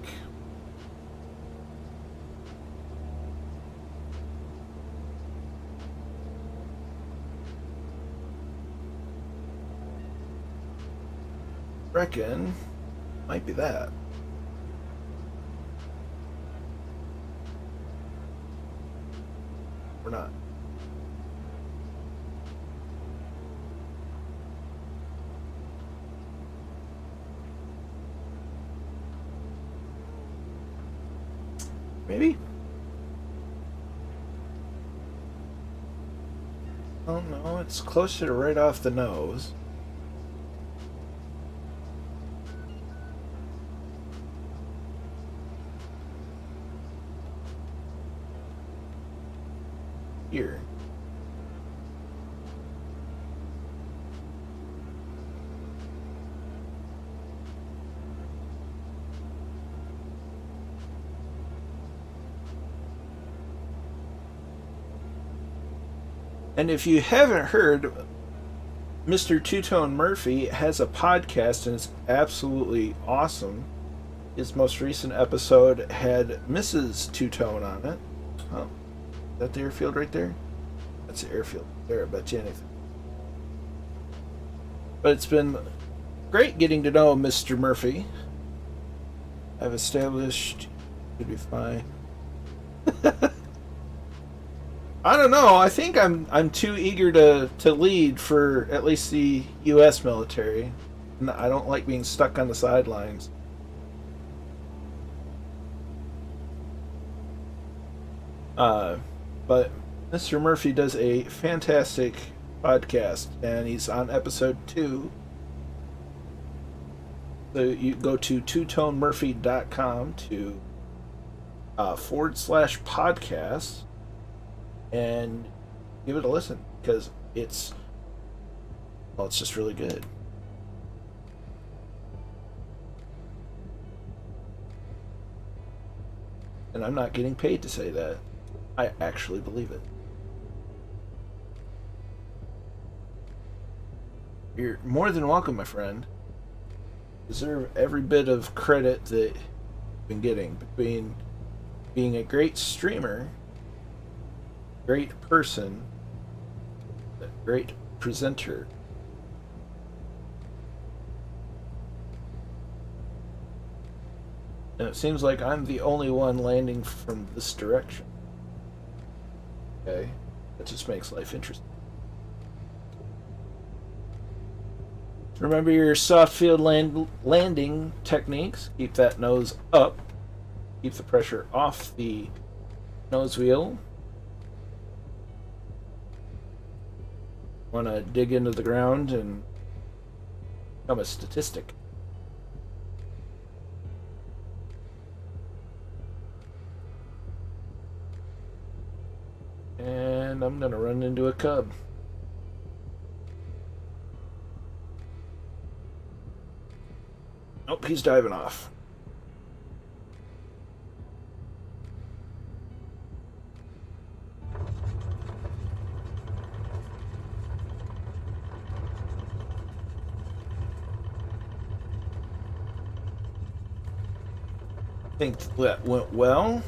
Reckon might be that. Or not. Maybe? Oh no, it's closer to right off the nose. Here. And if you haven't heard, Mr. Two-Tone Murphy has a podcast and it's absolutely awesome. His most recent episode had Mrs. Two-Tone on it. Oh, is that the airfield right there? That's the airfield. There, I bet you anything. But it's been great getting to know Mr. Murphy. I've established should be fine. I don't know. I think I'm too eager to lead for at least the U.S. military. I don't like being stuck on the sidelines. But Mr. Murphy does a fantastic podcast, and he's on episode 2. So you go to twotonemurphy.com to /podcast and give it a listen because it's just really good. And I'm not getting paid to say that. I actually believe it. You're more than welcome, my friend. Deserve every bit of credit that you've been getting between being a great streamer, great person, a great presenter. And it seems like I'm the only one landing from this direction. Okay, that just makes life interesting. Remember your soft field landing techniques. Keep that nose up. Keep the pressure off the nose wheel. Want to dig into the ground and become a statistic. And I'm going to run into a cub. Nope, he's diving off. I think that went well.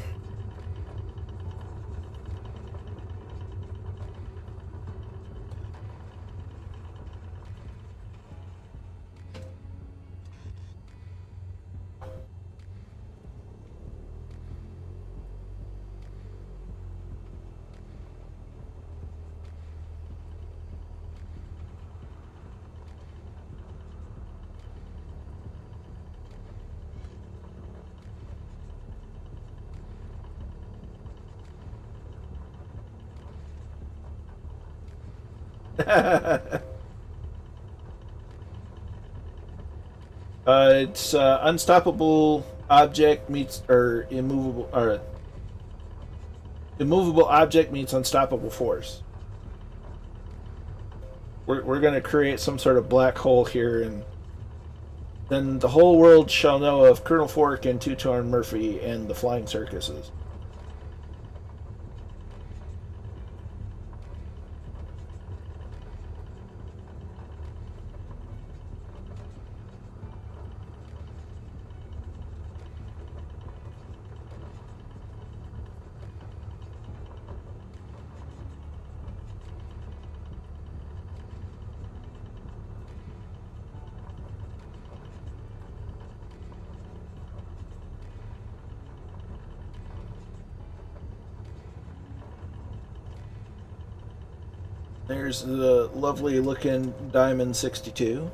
It's unstoppable object meets or immovable object meets unstoppable force. We're going to create some sort of black hole here, and then the whole world shall know of Colonel Fork and Two-Tone Murphy and the flying circuses. There's the lovely looking Diamond 62.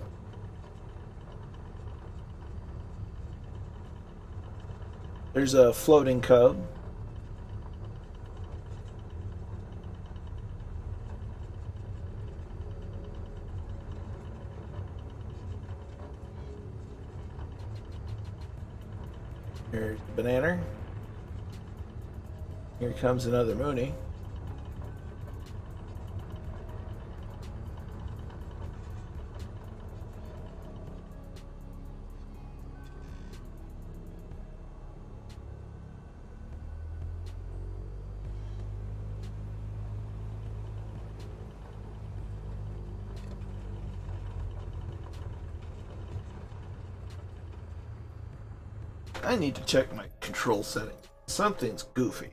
There's a floating cub. There's the banana. Here comes another Mooney. I need to check my control settings. Something's goofy.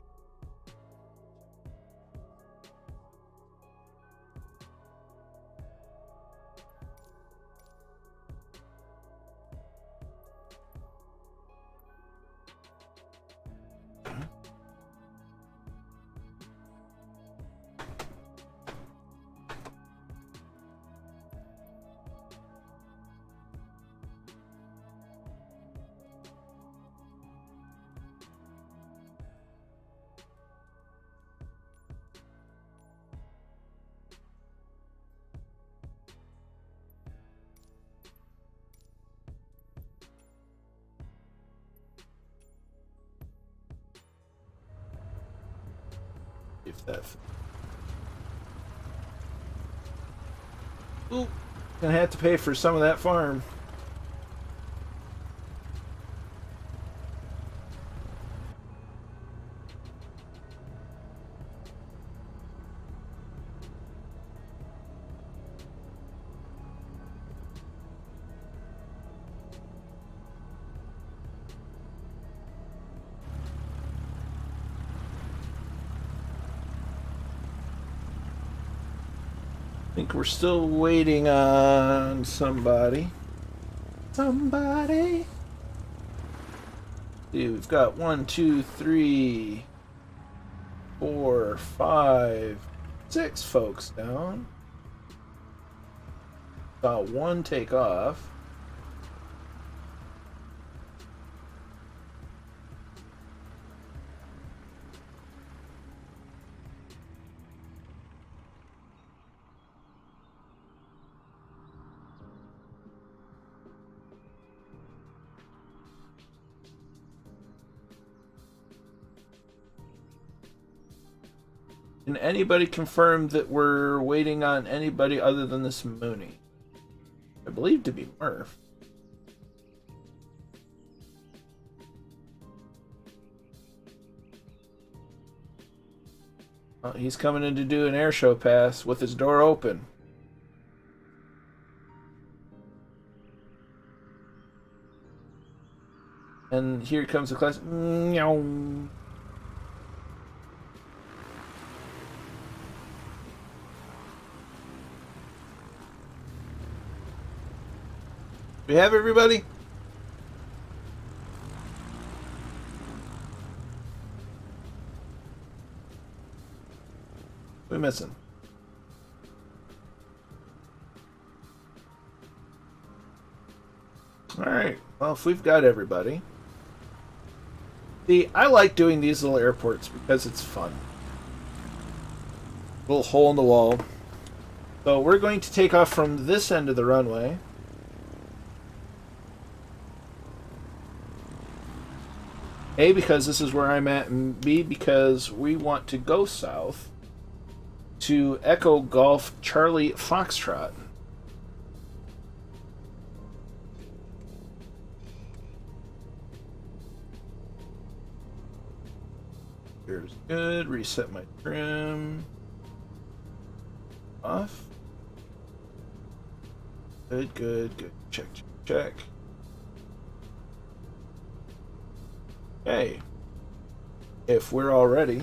If that. Ooh, gonna have to pay for some of that farm. I think we're still waiting on somebody. Somebody. See, we've got 1, 2, 3, 4, 5, 6 folks down. Got 1 take off. Can anybody confirm that we're waiting on anybody other than this Mooney? I believe to be Murph. He's coming in to do an air show pass with his door open. And here comes the class. Meow. We have everybody? We're missing. Alright, well, if we've got everybody. See, I like doing these little airports because it's fun. Little hole in the wall. So we're going to take off from this end of the runway. A, because this is where I'm at, and B, because we want to go south to Echo Golf Charlie Foxtrot. Here's good. Reset my trim. Off. Good, good, good. Check, check, check. Okay. If we're all ready.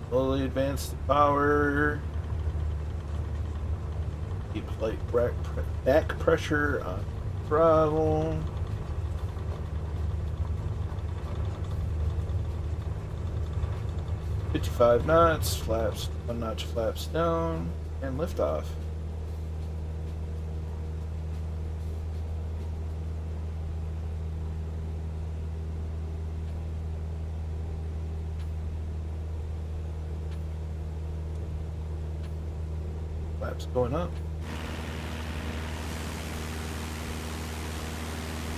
Slowly advance the power. Keep light back pressure on throttle. .55 knots, flaps 1 notch flaps down, and lift off. Flaps going up.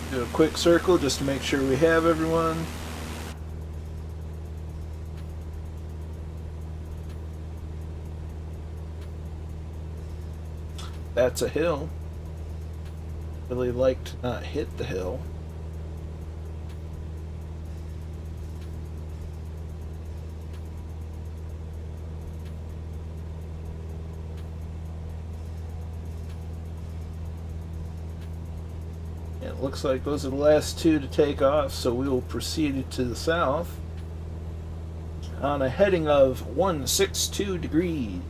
Do a quick circle just to make sure we have everyone. That's a hill. Really like to not hit the hill. It looks like those are the last 2 to take off, so we will proceed to the south on a heading of 162 degrees.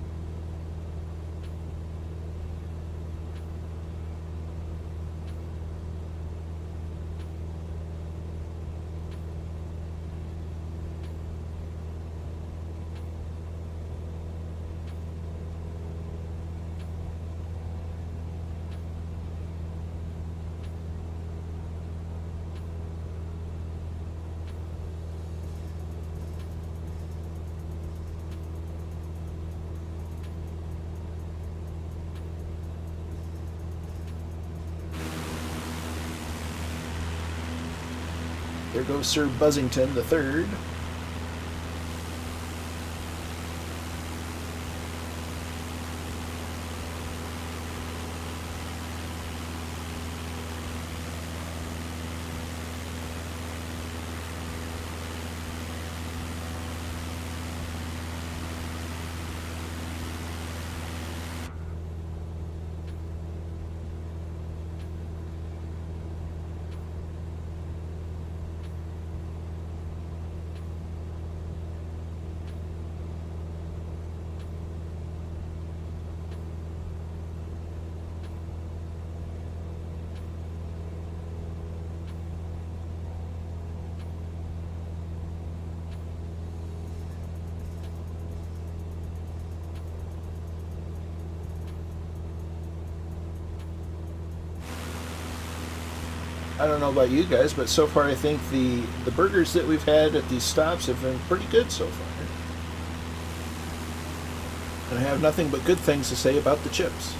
There goes Sir Buzzington the Third. I don't know about you guys, but so far I think the burgers that we've had at these stops have been pretty good so far. And I have nothing but good things to say about the chips.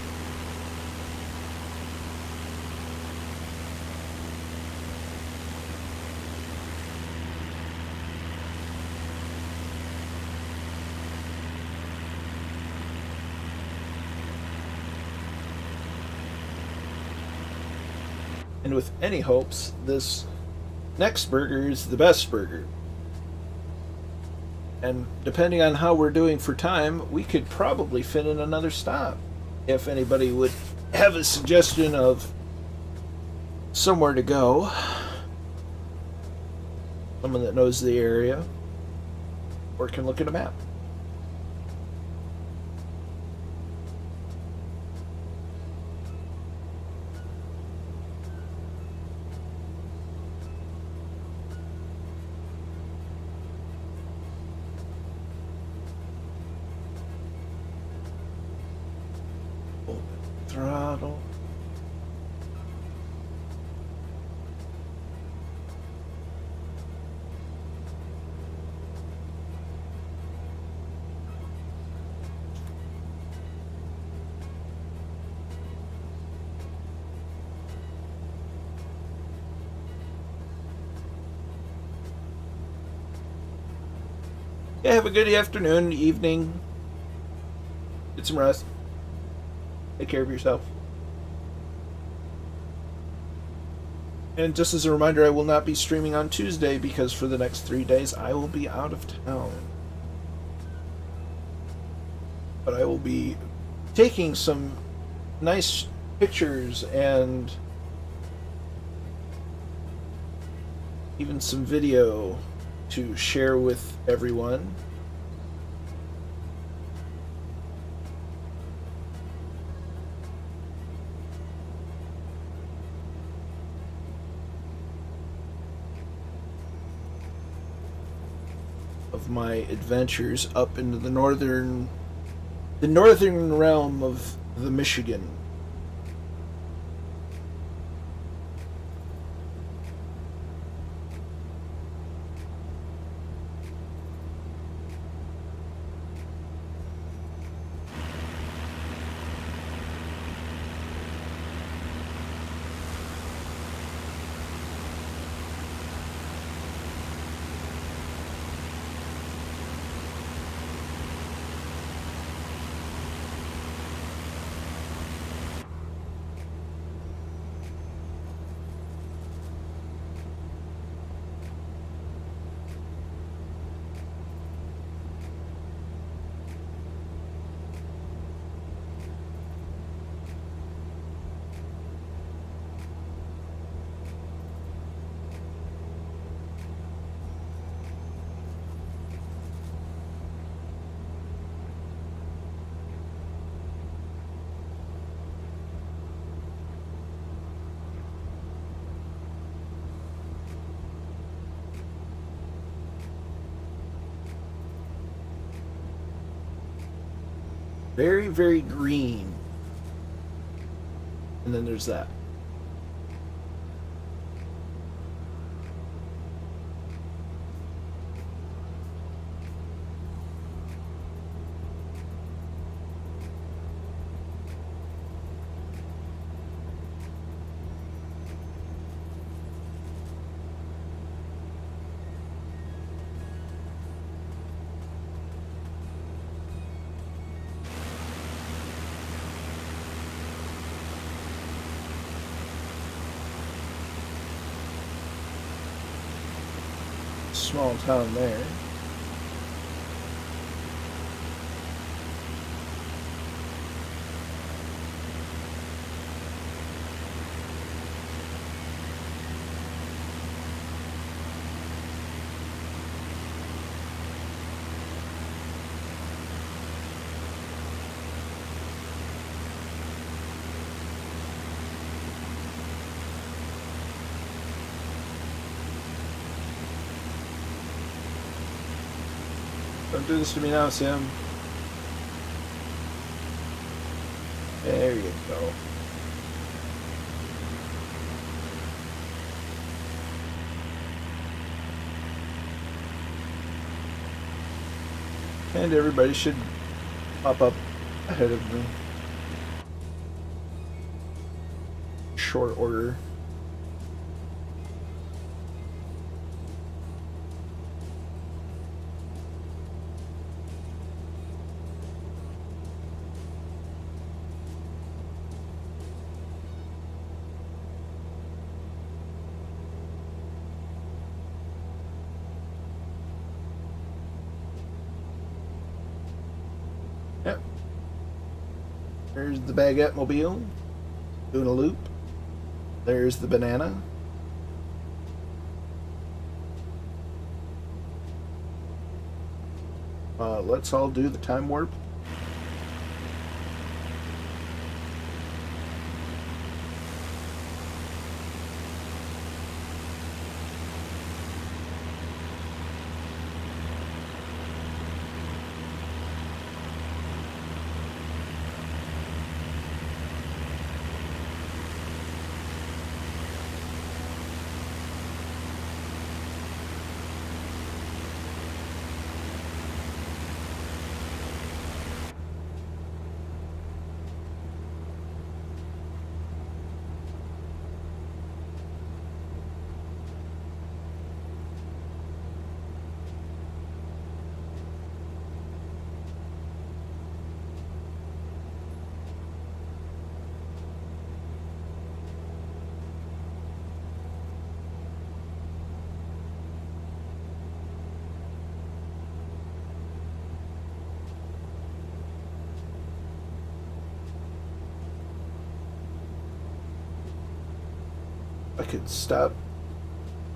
And with any hopes, this next burger is the best burger. And depending on how we're doing for time, we could probably fit in another stop. If anybody would have a suggestion of somewhere to go, someone that knows the area, or can look at a map. Throttle. Yeah, have a good afternoon, evening. Get some rest. Take care of yourself. And just as a reminder, I will not be streaming on Tuesday because for the next 3 days I will be out of town. But I will be taking some nice pictures and even some video to share with everyone. Of my adventures up into the northern realm of the Michigan. Very, very green. And then there's that. Small town there. Don't do this to me now, Sam. There you go. And everybody should pop up ahead of me. Short order. Yep. There's the baguette mobile doing a loop. There's the banana. Let's all do the time warp. I could stop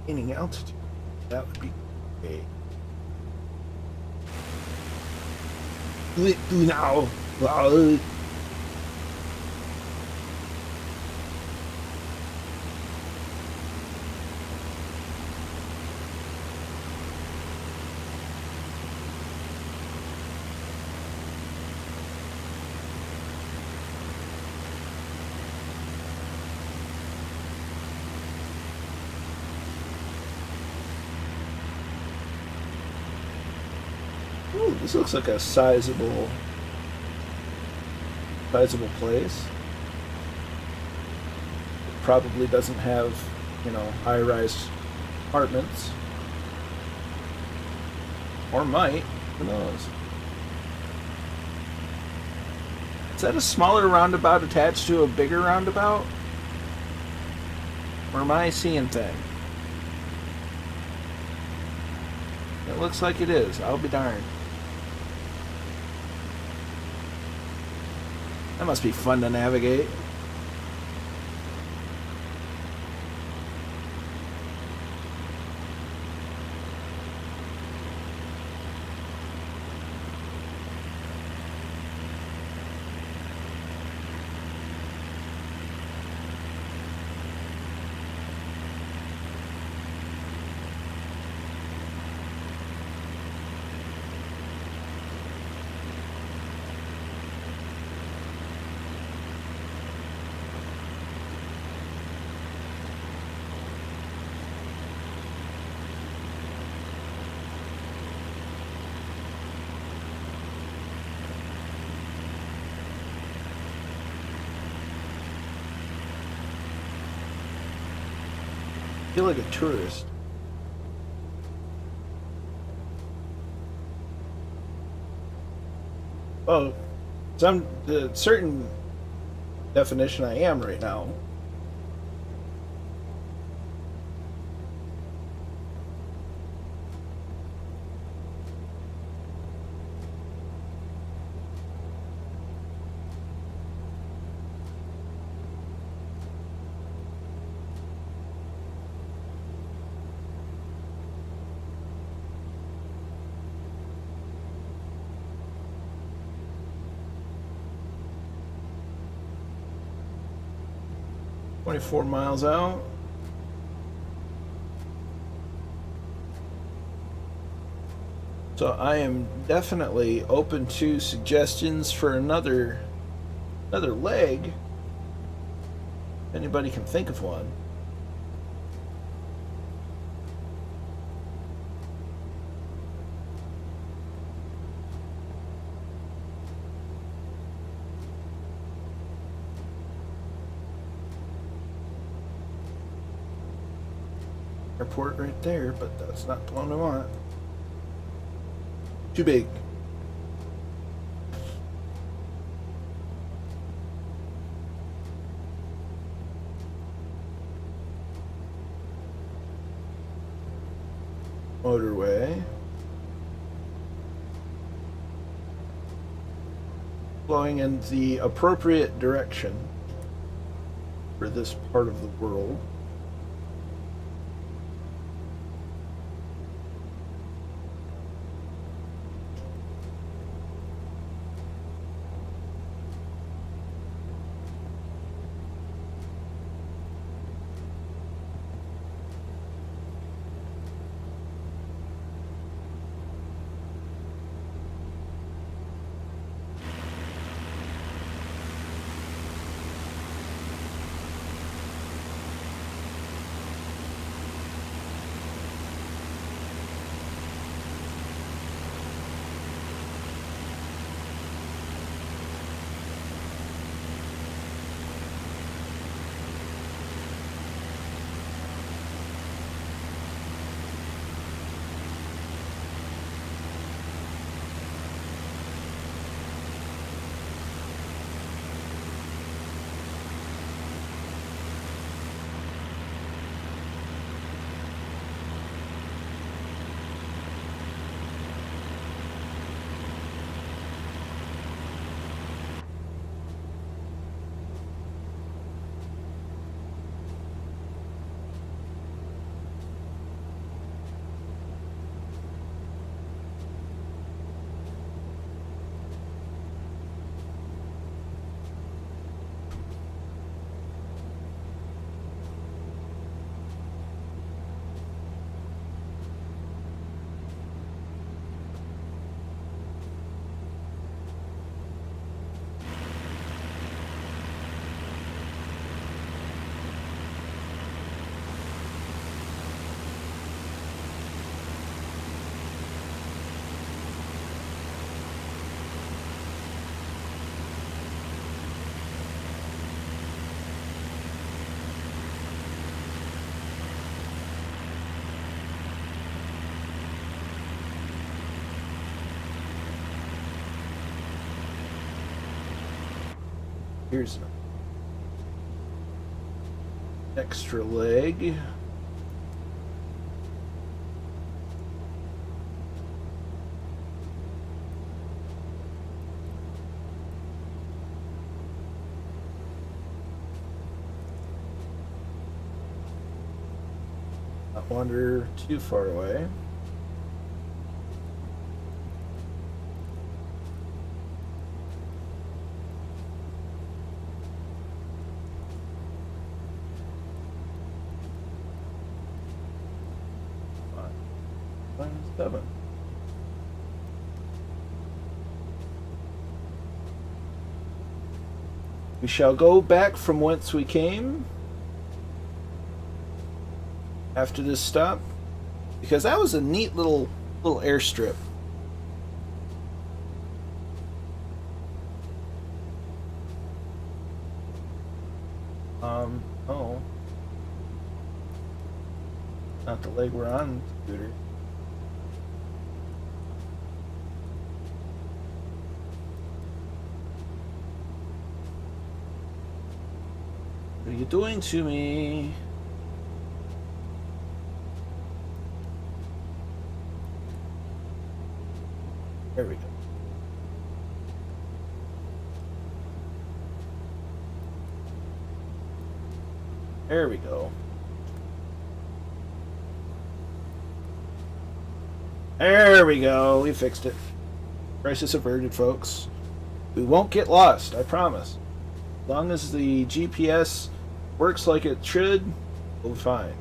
gaining altitude. That would be great. Do it now. Wow. Ooh, this looks like a sizable place. It probably doesn't have, high-rise apartments. Or might. Who knows? Is that a smaller roundabout attached to a bigger roundabout? Or am I seeing things? It looks like it is. I'll be darned. That must be fun to navigate. I feel like a tourist. Well, the certain definition I am right now. .4 miles out. So I am definitely open to suggestions for another leg. If anybody can think of one. Airport right there, but that's not the one I want. Too big. Motorway. Flowing in the appropriate direction for this part of the world. Here's an extra leg. Not wander too far away. Seven. We shall go back from whence we came after this stop, because that was a neat little airstrip. Oh, not the leg we're on, scooter. What are you doing to me? There we go. There we go. There we go. We fixed it. Crisis averted, folks. We won't get lost, I promise. As long as the GPS works like it should, we'll be fine.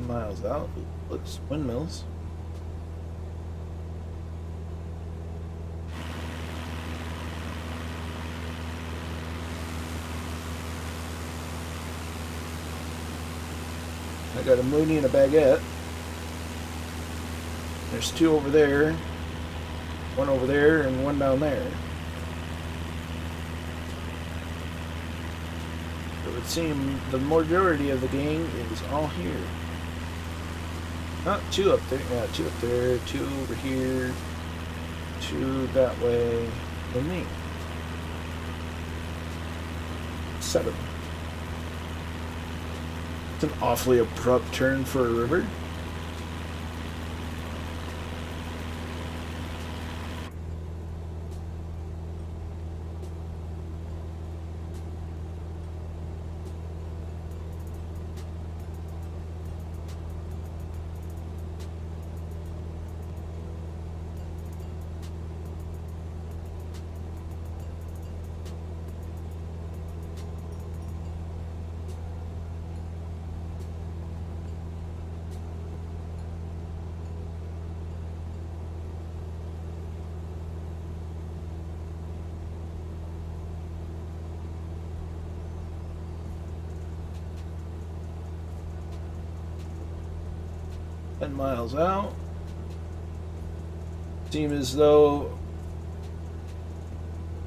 Miles out. Looks windmills. I got a Mooney and a baguette. There's two over there, one over there, and one down there. It would seem the majority of the gang is all here. Two up there. Yeah, two up there, two over here, two that way, and me. 7. It's an awfully abrupt turn for a river. Miles out. Seems as though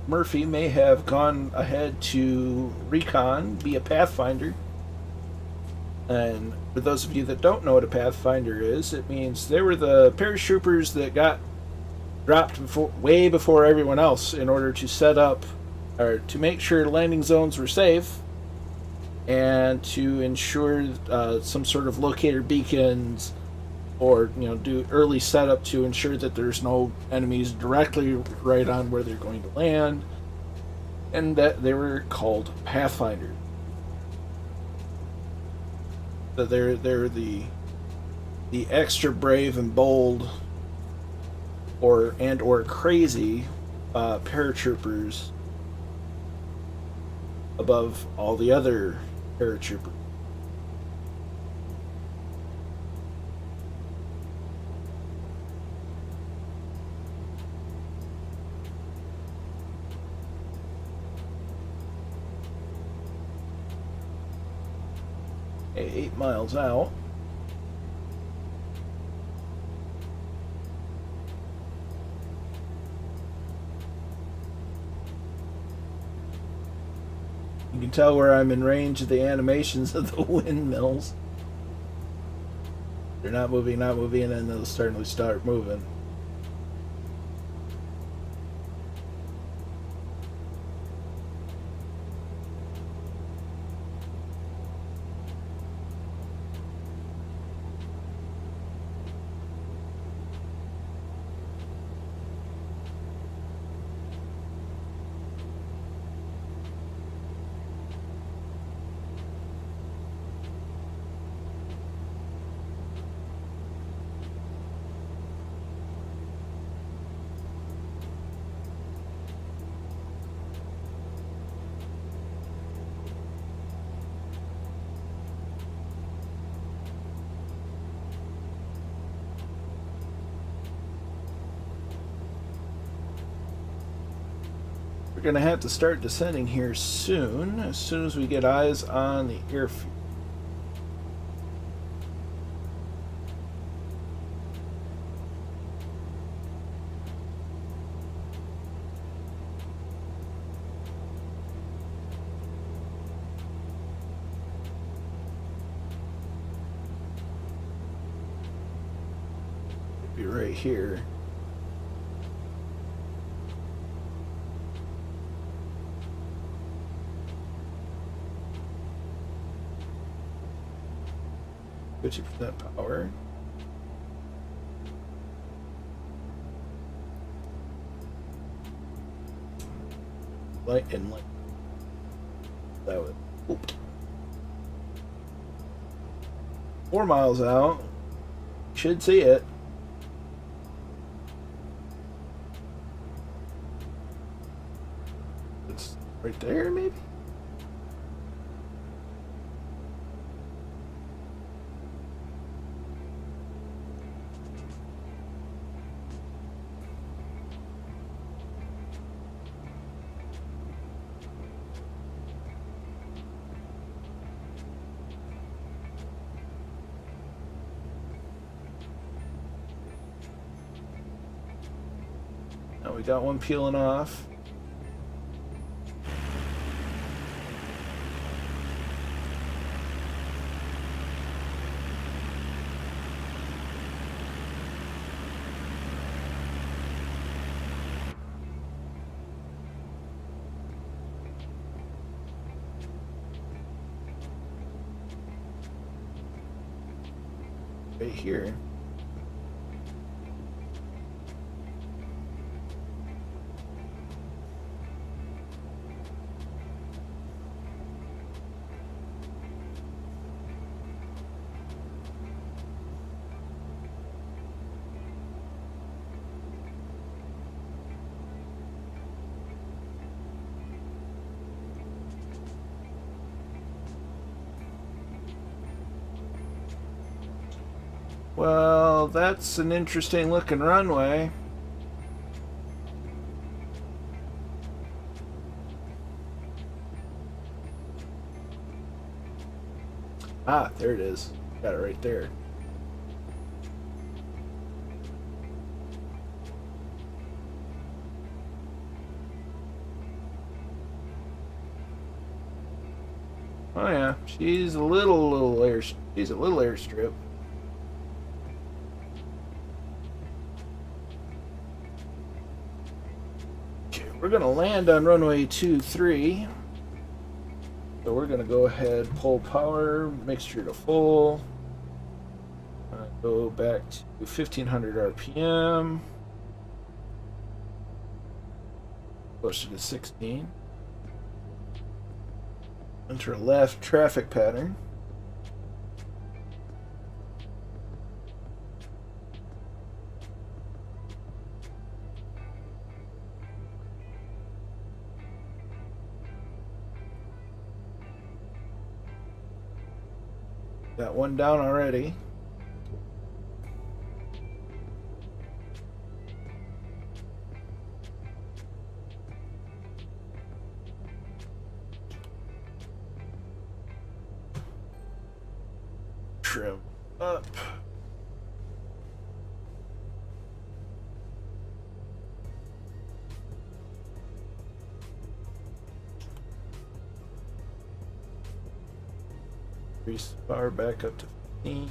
Murphy may have gone ahead to recon, be a Pathfinder. And for those of you that don't know what a Pathfinder is, it means they were the paratroopers that got dropped way before everyone else in order to set up or to make sure landing zones were safe and to ensure some sort of locator beacons, or do early setup to ensure that there's no enemies directly right on where they're going to land, and that they were called Pathfinder. So they're the extra brave and bold or crazy paratroopers above all the other paratroopers. Okay, 8 miles out. You can tell where I'm in range of the animations of the windmills. They're not moving, and then they'll certainly start moving. We're going to have to start descending here soon, as soon as we get eyes on the airfield. It'll be right here. % power. Light and light. That would. Oop. 4 miles out. Should see it. It's right there, maybe? Now we got one peeling off. Right here. Well, that's an interesting looking runway. Ah, there it is. Got it right there. Oh yeah, she's a little airstrip. Okay, we're gonna land on runway 23. So we're gonna go ahead, pull power, mixture to full. Go back to 1500 RPM. Closer to 16. Enter left traffic pattern. Got one down already. Trim up. Increase the power back up to 15.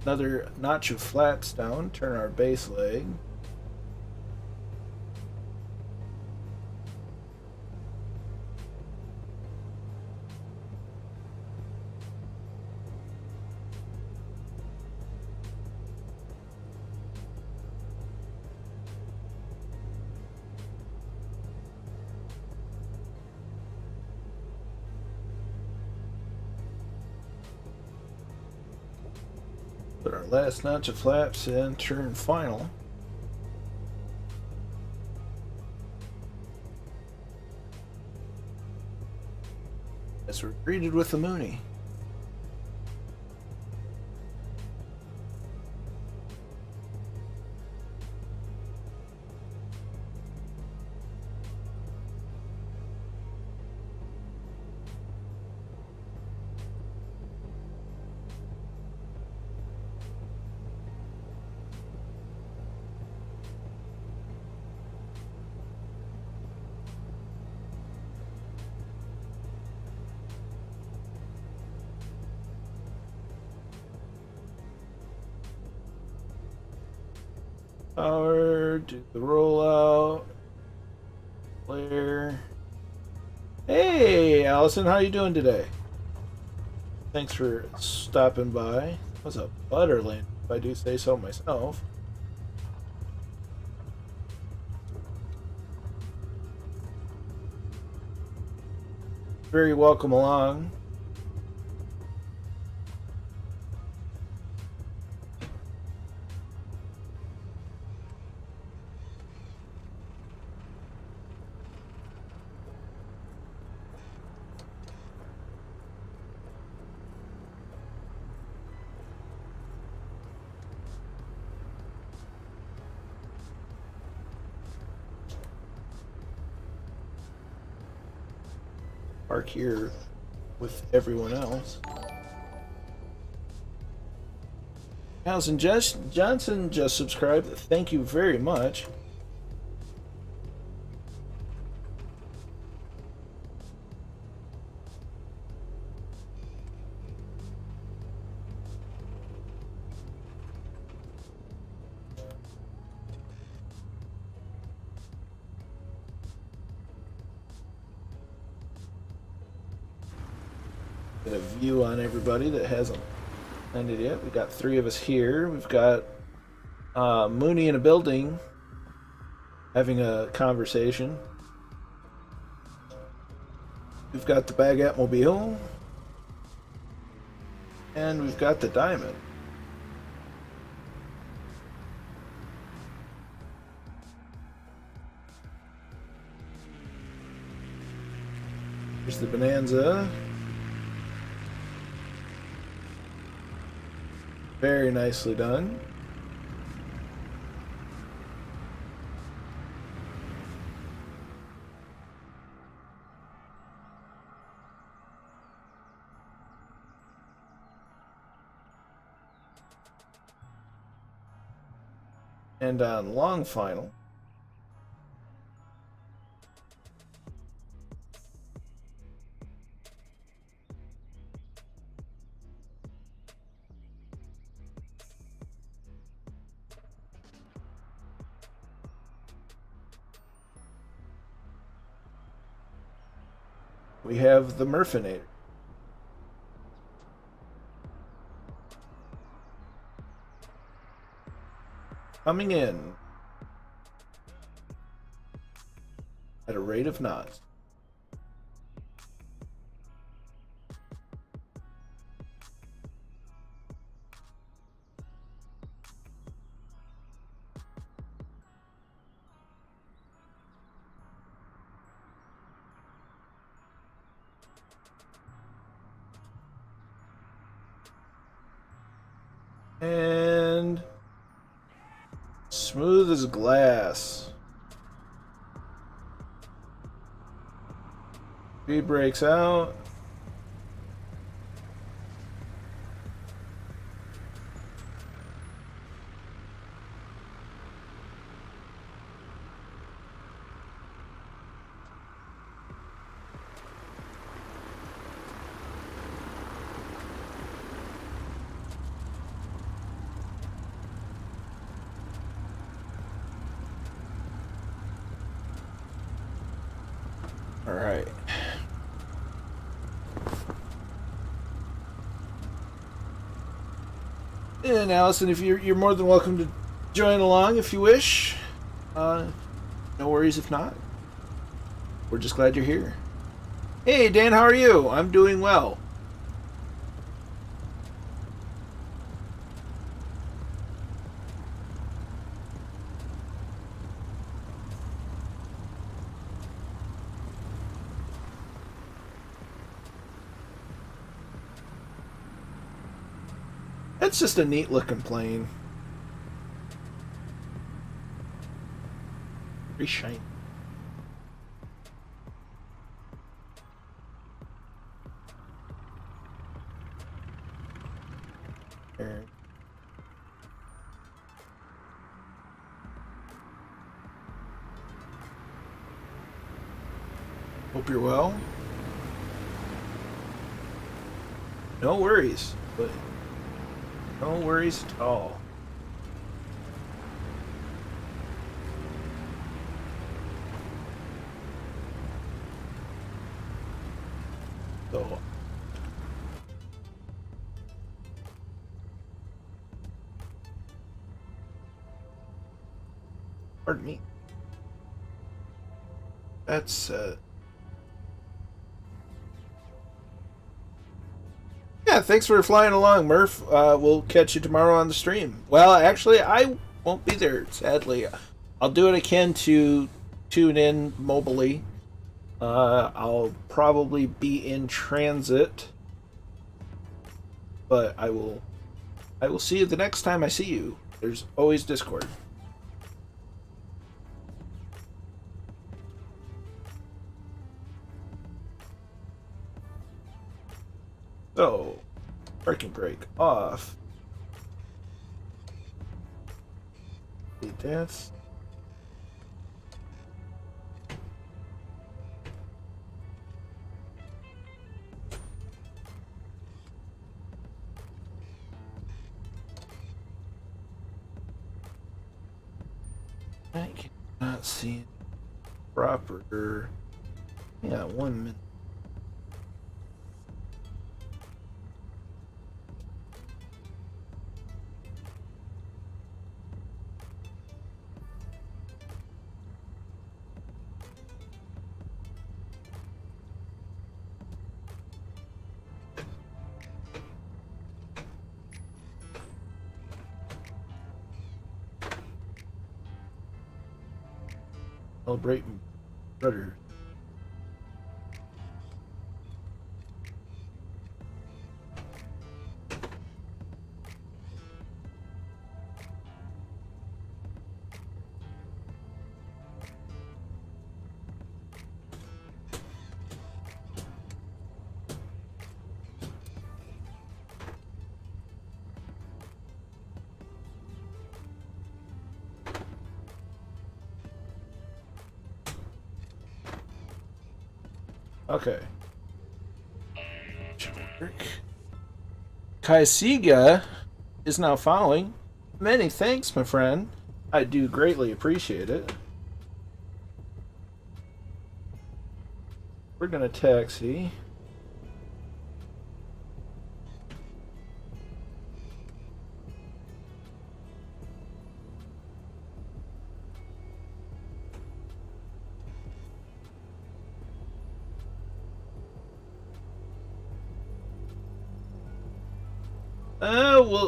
Another notch of flaps down. Turn our base leg. Put our last notch of flaps in, turn final. As we're greeted with the Mooney. Power, do the rollout. Flare. Hey, Allison, how you doing today? Thanks for stopping by. That was a butter land, if I do say so myself. Very welcome along. park here with everyone else. Allison Johnson just subscribed. Thank you very much. Get a view on everybody that hasn't ended yet. We got 3 of us here. We've got Mooney in a building having a conversation. We've got the Baguette Mobile. And we've got the Diamond. Here's the Bonanza. Very nicely done. And on long final, we have the Murphinator. Coming in at a rate of knots. And smooth as glass. Speed breaks out. All right. And Allison, if you're more than welcome to join along if you wish. No worries if not. We're just glad you're here. Hey Dan, how are you? I'm doing well. It's just a neat looking plane. Very shiny. There. Hope you're well. No worries, but no worries at all. So, pardon me. That's yeah, thanks for flying along, Murph. We'll catch you tomorrow on the stream. Well, actually, I won't be there, sadly. I'll do what I can to tune in mobily. I'll probably be in transit, but I will see you the next time I see you. There's always Discord. parking brake off. That's I cannot see proper. Yeah, 1 minute. Celebrate rudder. Okay. Kaisiga is now following. Many thanks, my friend. I do greatly appreciate it. We're gonna taxi.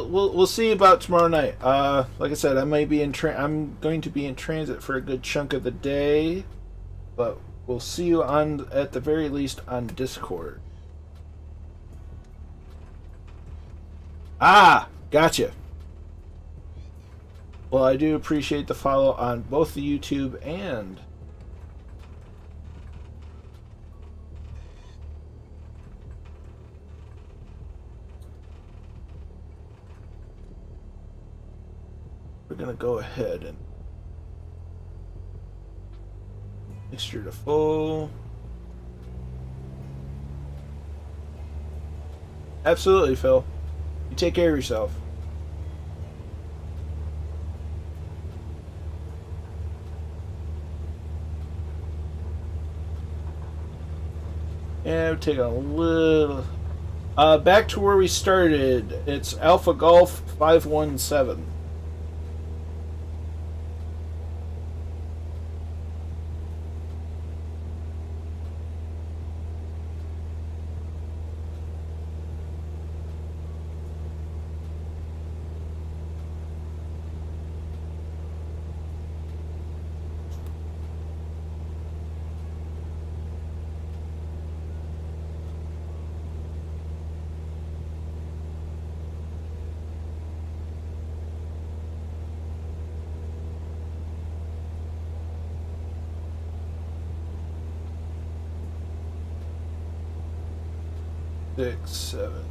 We'll see about tomorrow night. Like I said, I'm going to be in transit for a good chunk of the day, but we'll see you on, at the very least, on Discord. Ah, gotcha. Well, I do appreciate the follow on both the YouTube and we're gonna go ahead and mixture to full. Absolutely, Phil. You take care of yourself. Yeah, we're taking a little. Back to where we started. It's Alpha Golf 517. Six, seven.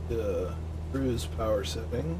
the cruise power setting.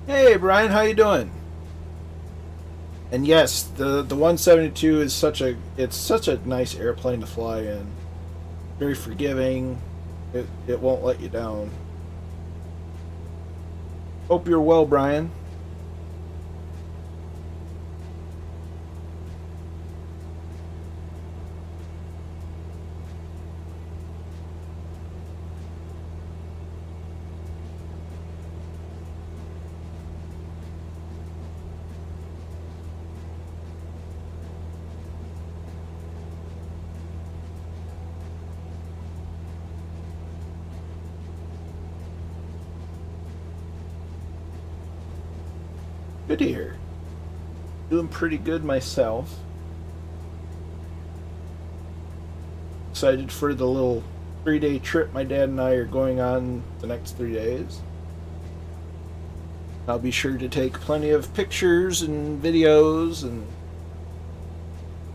Hey Brian, how you doing? And yes, the 172 is such a nice airplane to fly in. Very forgiving. It won't let you down. Hope you're well, Brian. Good to hear. Doing pretty good myself. Excited for the little 3-day trip my dad and I are going on the next 3 days. I'll be sure to take plenty of pictures and videos and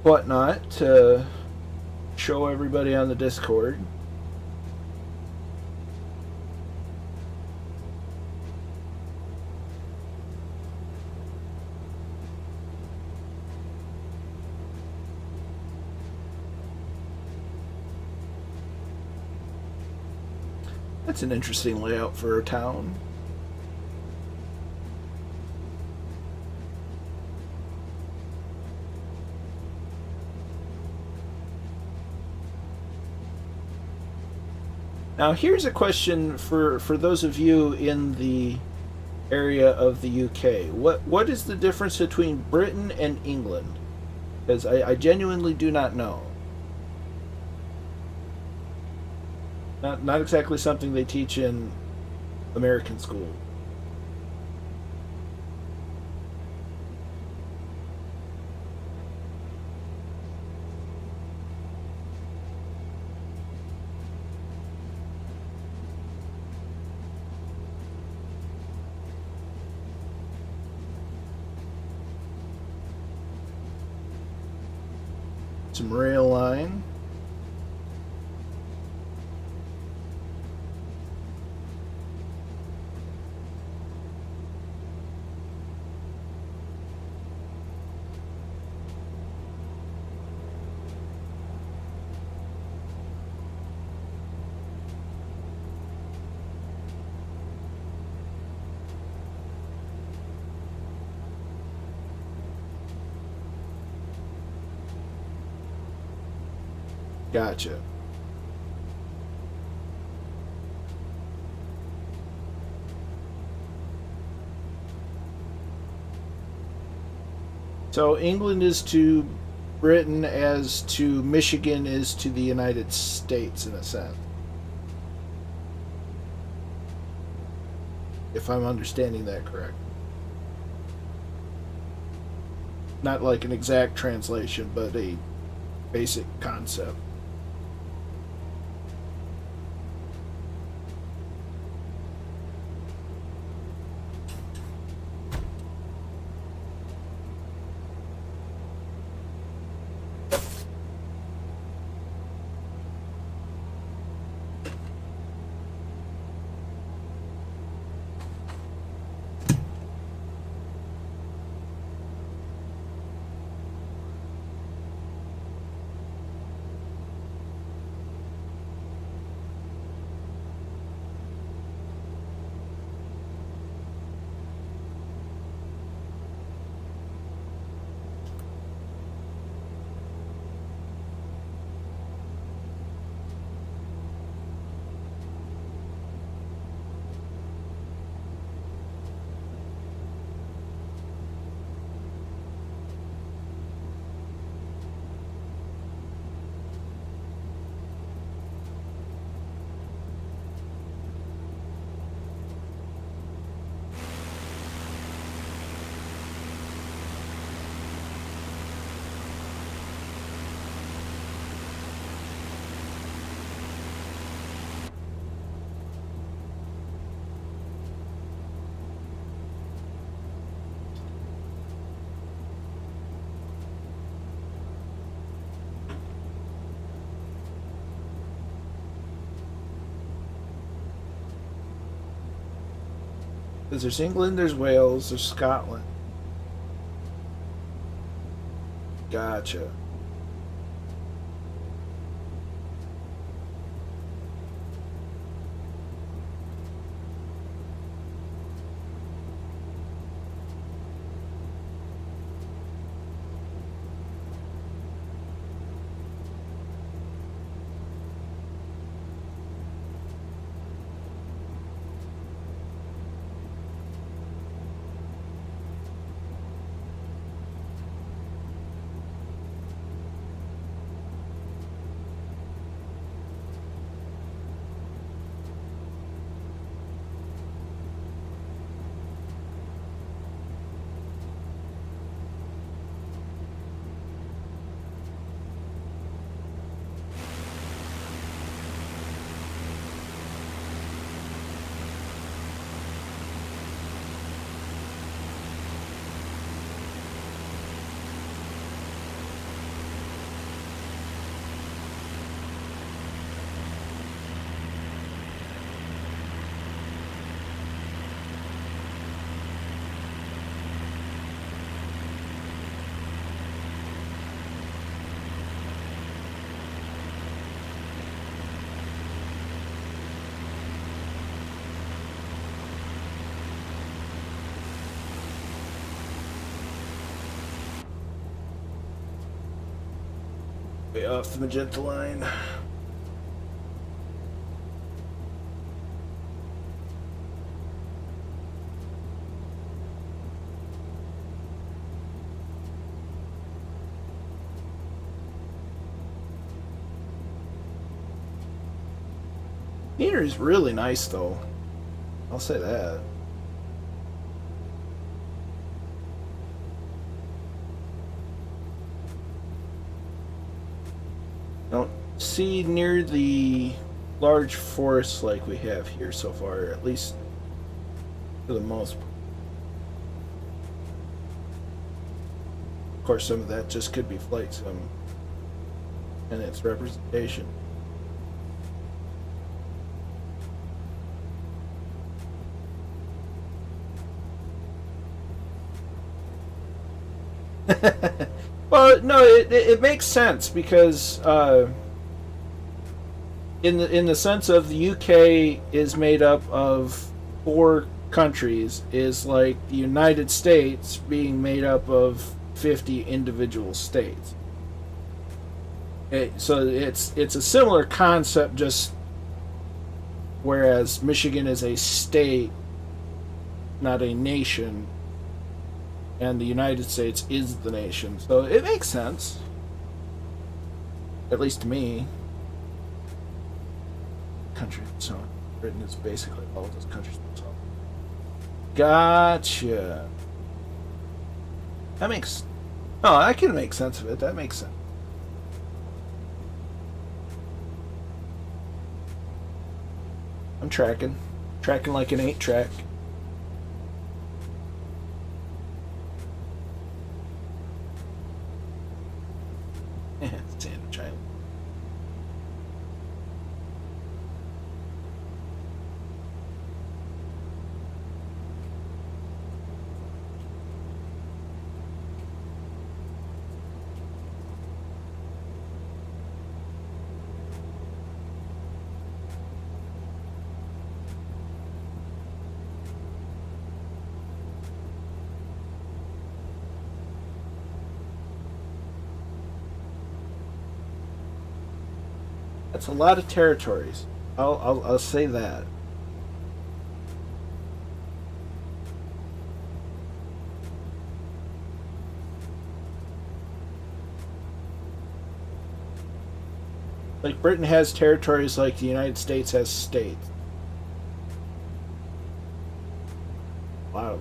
whatnot to show everybody on the Discord. That's an interesting layout for a town. Now here's a question for those of you in the area of the UK. What is the difference between Britain and England? Because I genuinely do not know. Not exactly something they teach in American school. Some rail line. Gotcha. So England is to Britain as to Michigan is to the United States in a sense. If I'm understanding that correct. Not like an exact translation, but a basic concept. Because there's England, there's Wales, there's Scotland. Gotcha. Way off the magenta line. Scenery's really nice, though. I'll say that. Don't see near the large forests like we have here so far, at least for the most part. Of course, some of that just could be flight sim and its representation. Well, no, it makes sense because in the sense of the UK is made up of 4 countries, is like the United States being made up of 50 individual states. So it's a similar concept, just whereas Michigan is a state, not a nation, and the United States is the nation. So it makes sense. At least to me. Country, so Britain is basically all of those countries themselves. Gotcha. That makes... Oh, I can make sense of it. That makes sense. I'm tracking. Tracking like an 8-track. Sandwich Island. That's a lot of territories. I'll say that. Like Britain has territories like the United States has states. Wow.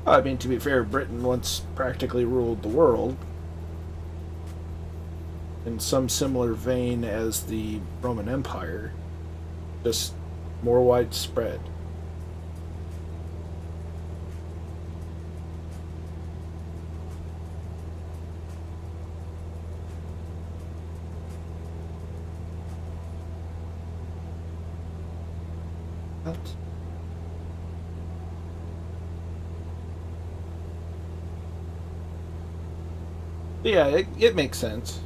I mean, to be fair, Britain once practically ruled the world in some similar vein as the Roman Empire, just more widespread. What? Yeah, it makes sense.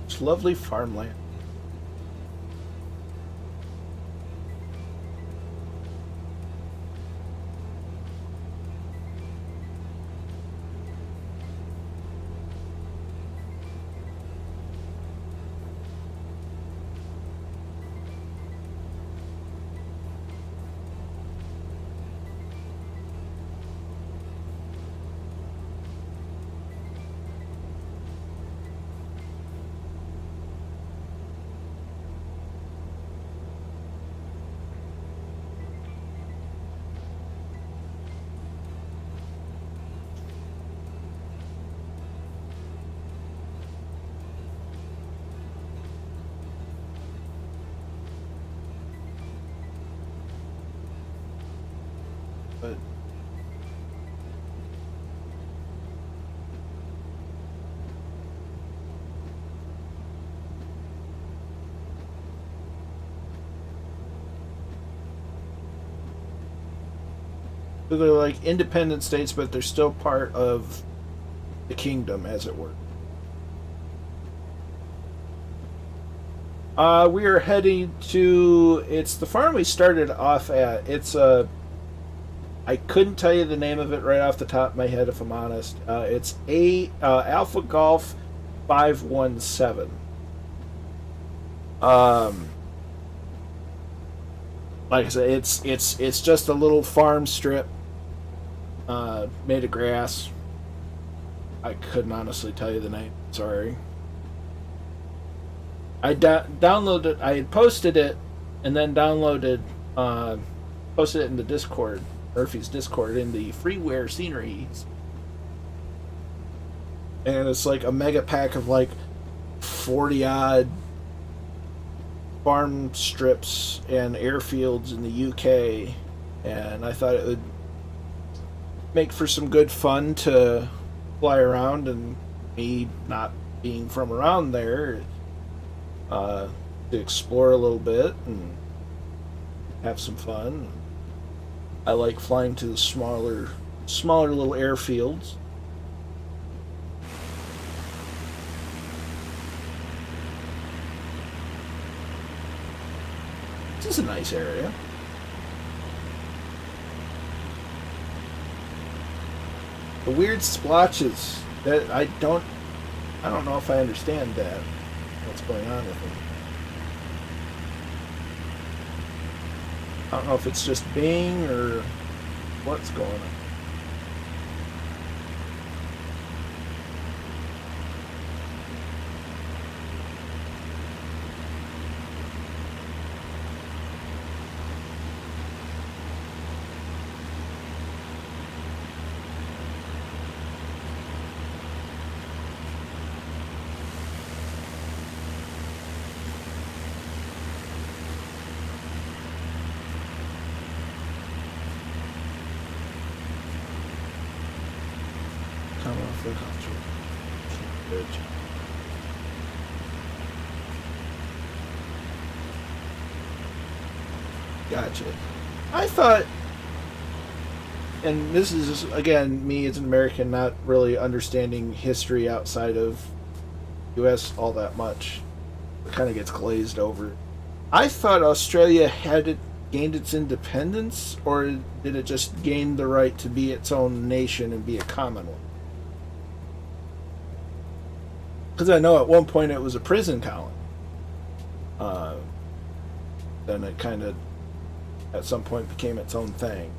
It's lovely farmland. But they're like independent states, but they're still part of the kingdom, as it were. We are heading to. It's the farm we started off at. It's a. I couldn't tell you the name of it right off the top of my head, if I'm honest. It's a Alpha Golf 517. Um, like I said, it's just a little farm strip made of grass. I couldn't honestly tell you the name. Sorry. I downloaded. I had posted it, and then posted it in the Discord, Murphy's Discord, in the freeware sceneries, and it's like a mega pack of like 40 odd farm strips and airfields in the UK, and I thought it would make for some good fun to fly around, and me not being from around there, to explore a little bit and have some fun. I like flying to the smaller little airfields. This is a nice area. The weird splotches that I don't know if I understand that. What's going on with them? I don't know if it's just Bing or what's going on. Come off the country. Bitch. Gotcha. I thought, and this is again me as an American not really understanding history outside of U.S. all that much. It kind of gets glazed over. I thought Australia had gained its independence, or did it just gain the right to be its own nation and be a commonwealth? Because I know at one point it was a prison colony. Uh, then it kind of, at some point, became its own thing.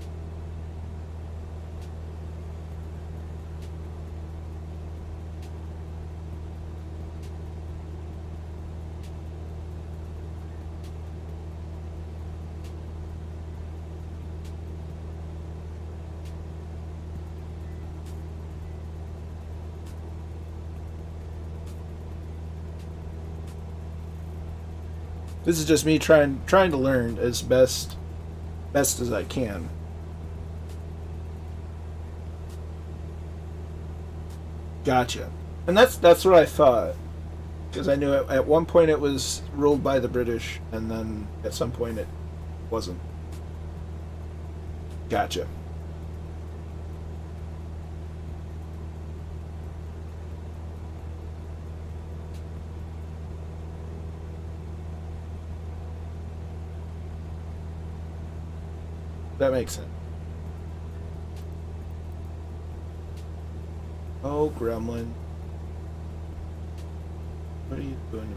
This is just me trying to learn as best as I can. Gotcha. And that's what I thought, because I knew at one point it was ruled by the British, and then at some point it wasn't. Gotcha. That makes sense. Oh, gremlin. What are you doing?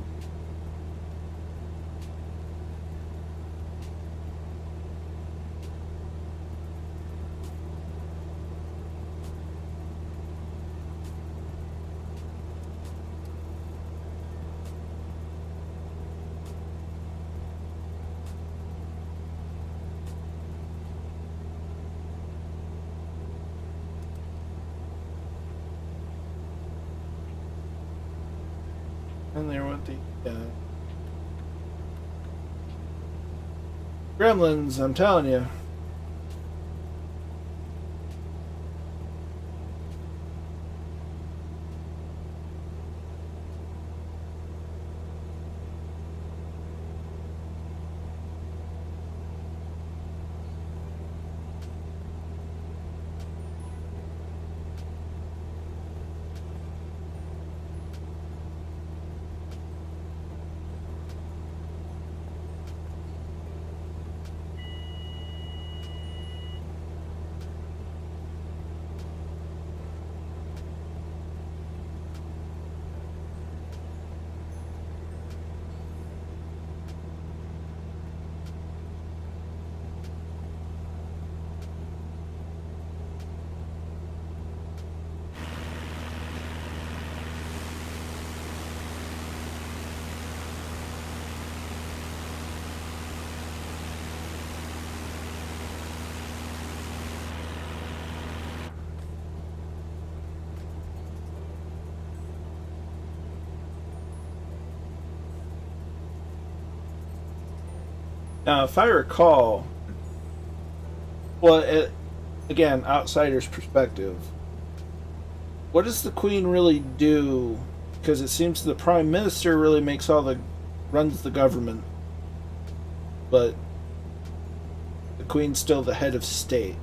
And there went the gremlins, I'm telling you. Now, if I recall, well, again, outsider's perspective, what does the Queen really do? Because it seems the Prime Minister really runs the government, but the Queen's still the head of state.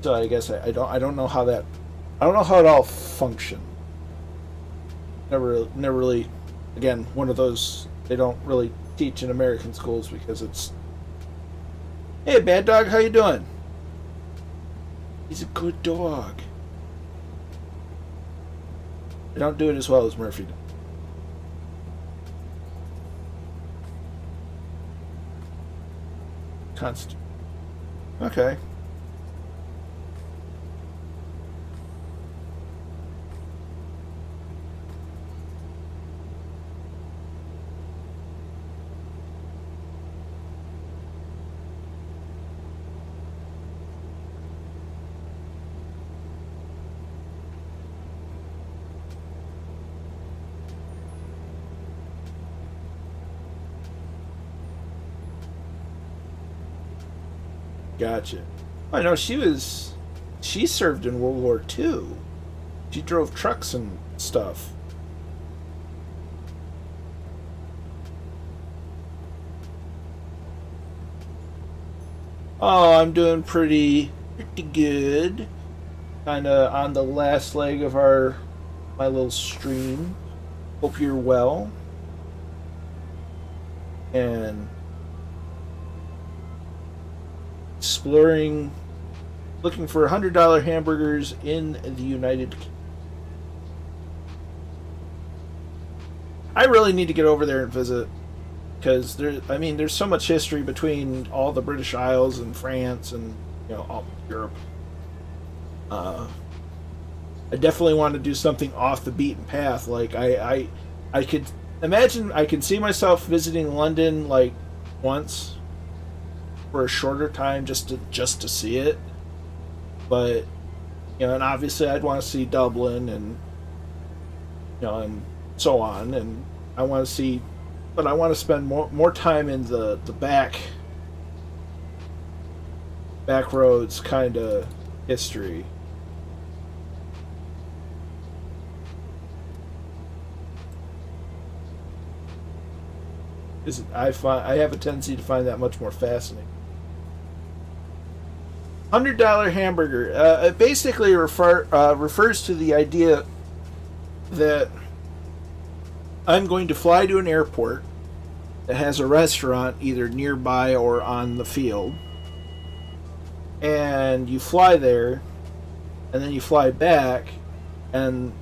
So I guess I don't know how that, I don't know how it all functions. Never really, again, one of those they don't really teach in American schools because it's, hey, bad dog, how you doing? He's a good dog. They don't do it as well as Murphy does. Constant. Okay. Gotcha. I know she served in World War II. She drove trucks and stuff. Oh, I'm doing pretty good. Kind of on the last leg of my little stream. Hope you're well. And exploring, looking for $100 hamburgers in the United Kingdom. I really need to get over there and visit, because there's so much history between all the British Isles and France and all Europe. I definitely want to do something off the beaten path. Like I could imagine, I can see myself visiting London like once for a shorter time just to see it. But and obviously I'd want to see Dublin and and so on, and I want to see but I want to spend more time in the back roads kind of history. I have a tendency to find that much more fascinating. $100 hamburger. It basically refers to the idea that I'm going to fly to an airport that has a restaurant either nearby or on the field, and you fly there, and then you fly back, and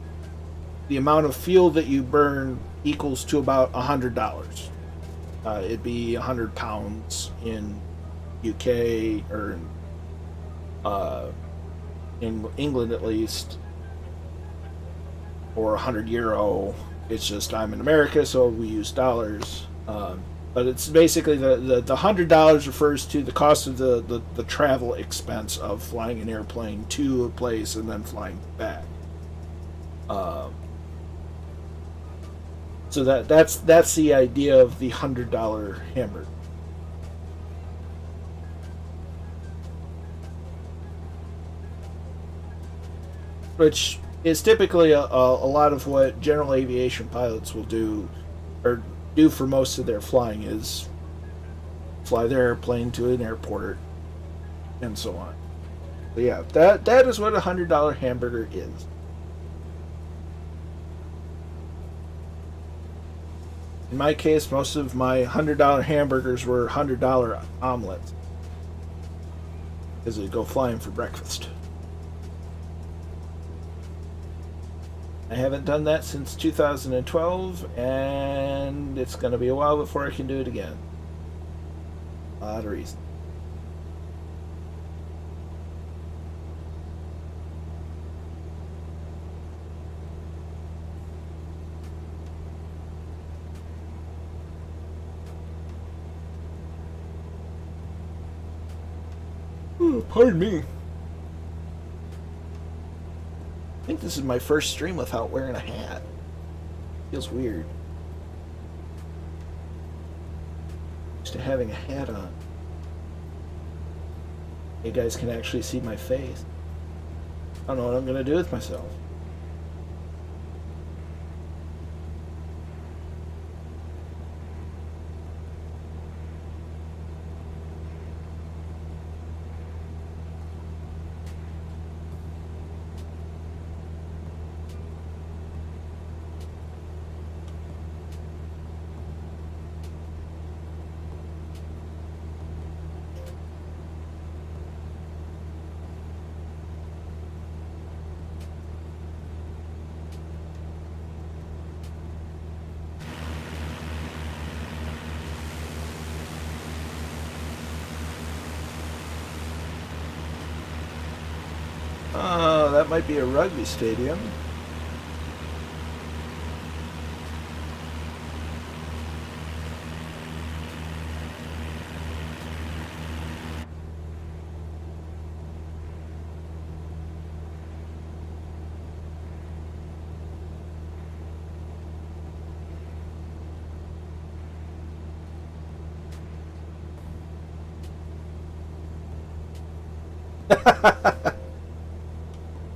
the amount of fuel that you burn equals to about $100. It'd be 100 pounds in UK, or in England at least, or 100 euro. It's just I'm in America, so we use dollars. But it's basically the $100 refers to the cost of the travel expense of flying an airplane to a place and then flying back. So that's the idea of the $100 hamburger. Which is typically a lot of what general aviation pilots will do, or do for most of their flying, is fly their airplane to an airport and so on. But yeah, that is what a $100 hamburger is. In my case, most of my $100 hamburgers were $100 omelets, because they go flying for breakfast. I haven't done that since 2012, and it's going to be a while before I can do it again. A lot of reasons. Ooh, pardon me. I think this is my first stream without wearing a hat. Feels weird. Used to having a hat on. You guys can actually see my face. I don't know what I'm gonna do with myself. That might be a rugby stadium.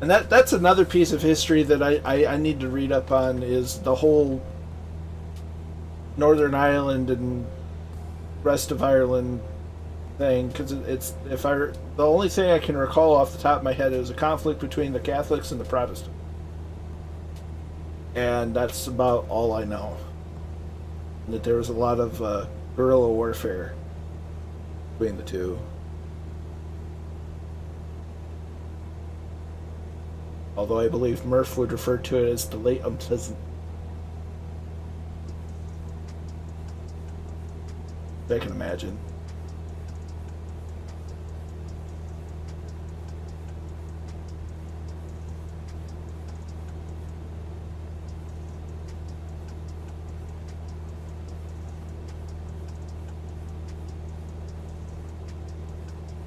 And that's another piece of history that I need to read up on, is the whole Northern Ireland and rest of Ireland thing, because the only thing I can recall off the top of my head is a conflict between the Catholics and the Protestants, and that's about all I know. That there was a lot of guerrilla warfare between the two. Although I believe Murph would refer to it as the late unpleasant. I can imagine.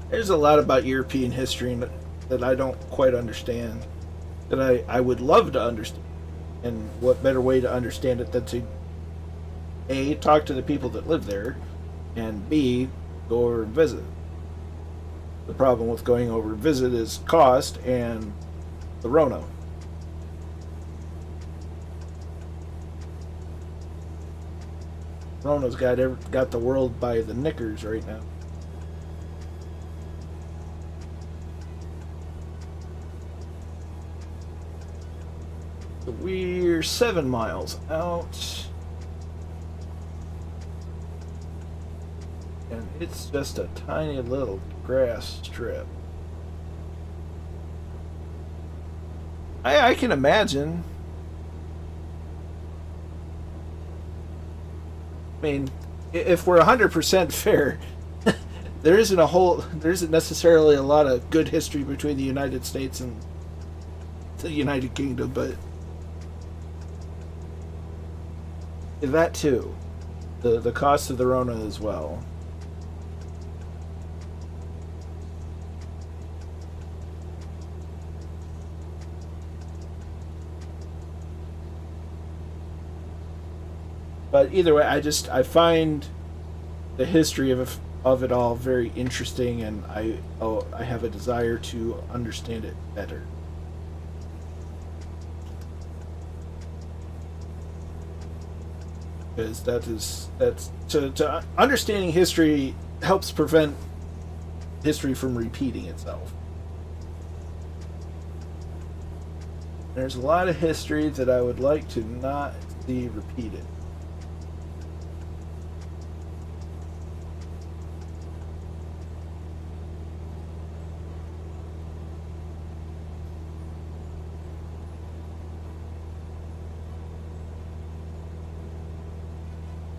There's a lot about European history that I don't quite understand, that I would love to understand. And what better way to understand it than to A, talk to the people that live there, and B, go over and visit. The problem with going over and visit is cost and the Rona. Rona's got the world by the knickers right now. So we're 7 miles out. And it's just a tiny little grass strip. I can imagine. I mean, if we're 100% fair, there isn't necessarily a lot of good history between the United States and the United Kingdom, but that too, the cost of the Rona as well. But either way, I find the history of it all very interesting, and I have a desire to understand it better. Because that's to understanding history helps prevent history from repeating itself. There's a lot of history that I would like to not see repeated.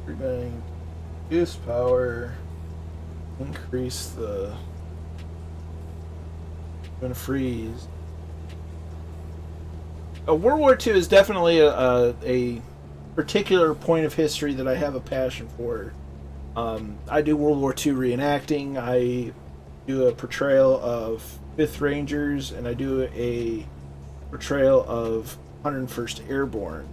Preventing use power, increase the going to freeze. World War II is definitely a particular point of history that I have a passion for. I do World War II reenacting. I do a portrayal of 5th Rangers, and I do a portrayal of 101st Airborne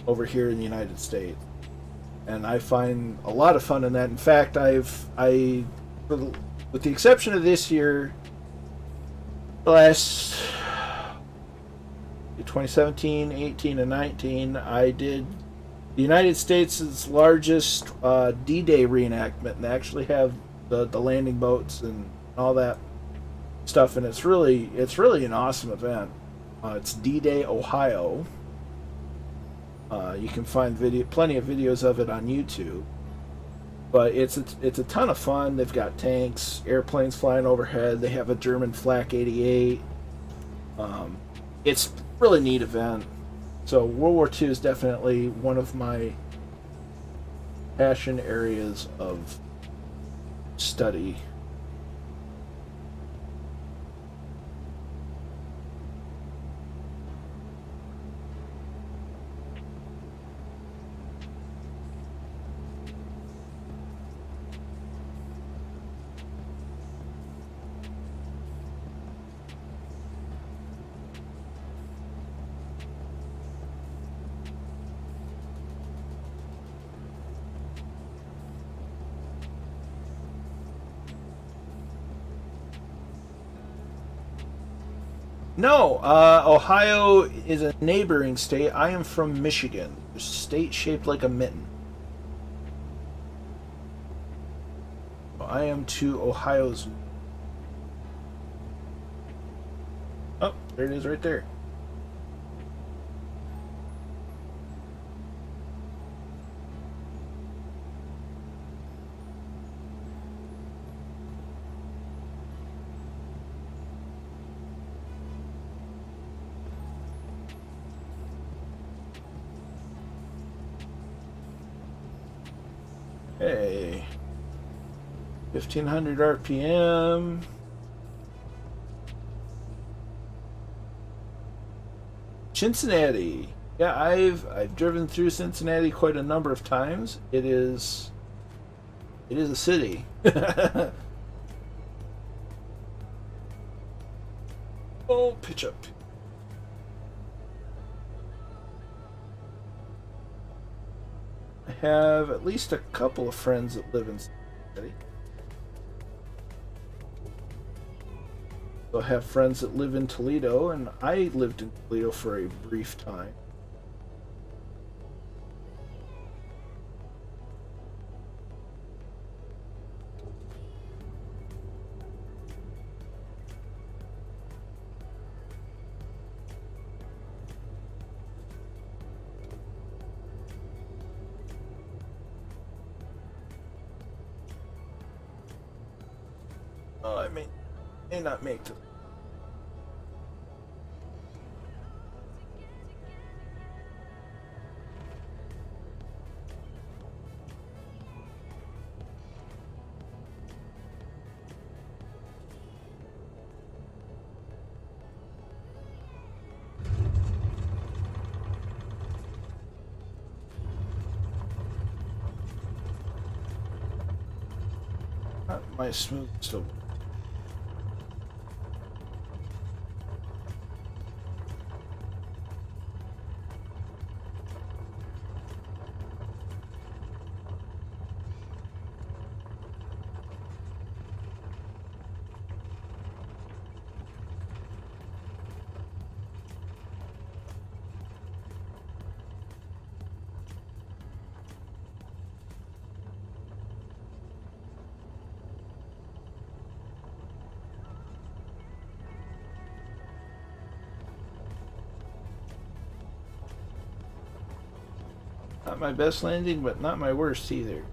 over here in the United States. And I find a lot of fun in that. In fact, with the exception of this year, the last 2017, 18, and 19, I did the United States' largest D-Day reenactment, and they actually have the landing boats and all that stuff, and it's really an awesome event. It's D-Day Ohio. You can find plenty of videos of it on YouTube, but it's a ton of fun. They've got tanks, airplanes flying overhead. They have a German Flak 88. It's a really neat event. So World War II is definitely one of my passion areas of study. No, Ohio is a neighboring state. I am from Michigan, a state shaped like a mitten. I am to Ohio's. Oh, there it is right there. Hey, 1500 RPM. Cincinnati. Yeah, I've driven through Cincinnati quite a number of times. It is a city. Oh, pitch up. have at least a couple of friends that live in Cincinnati. So I have friends that live in Toledo, and I lived in Toledo for a brief time. Oh, I may not make the. Not my smooth still. Not my best landing, but not my worst either.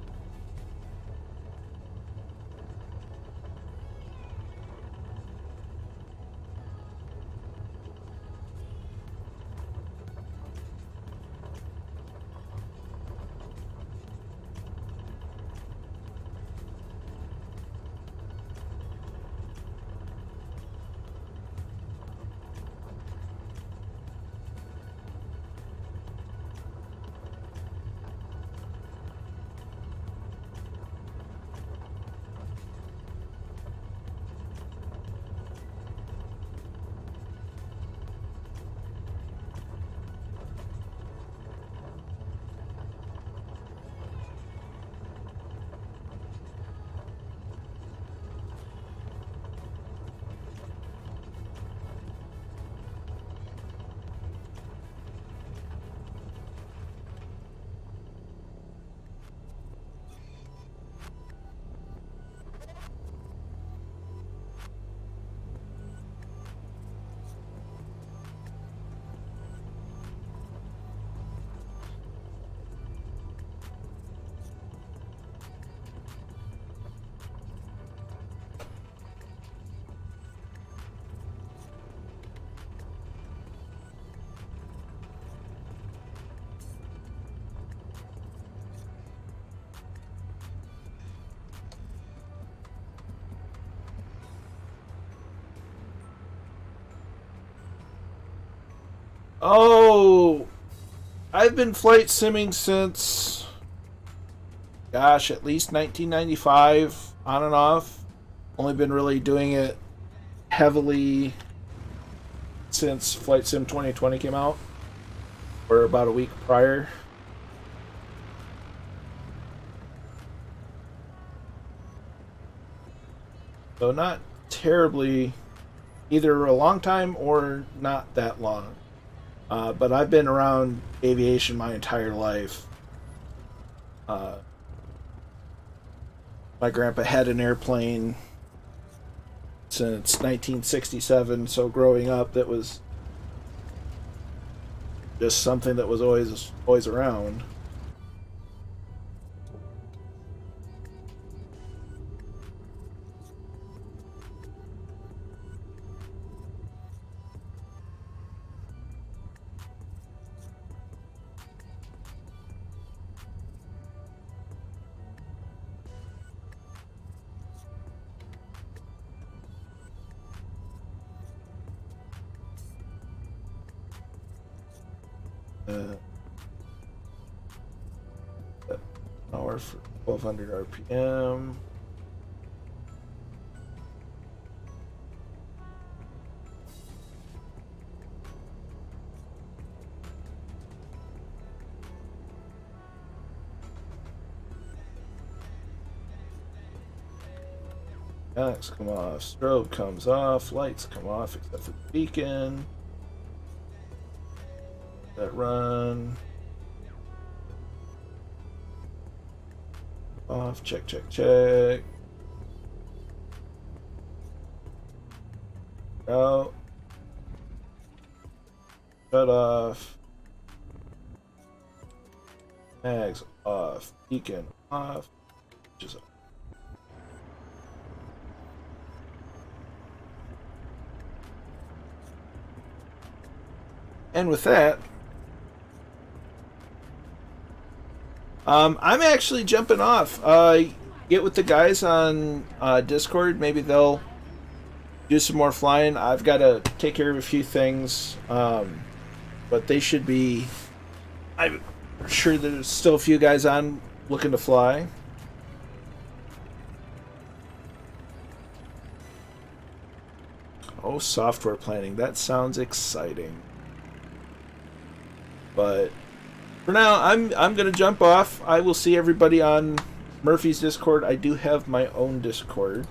Oh, I've been flight simming since, gosh, at least 1995, on and off. Only been really doing it heavily since Flight Sim 2020 came out, or about a week prior. So not terribly, either a long time or not that long. But I've been around aviation my entire life. My grandpa had an airplane since 1967, so growing up, that was just something that was always around. Hour for 1200 RPM. Max come off. Strobe comes off. Lights come off except for the beacon. That run. Off. Check, check, check. Out. Shut off. Mags off. Beacon off. Just and with that, I'm actually jumping off. Get with the guys on Discord. Maybe they'll do some more flying. I've got to take care of a few things, but they should be. I'm sure there's still a few guys on looking to fly. Oh, software planning. That sounds exciting. But for now, I'm gonna jump off. I will see everybody on Murphy's Discord. I do have my own Discord.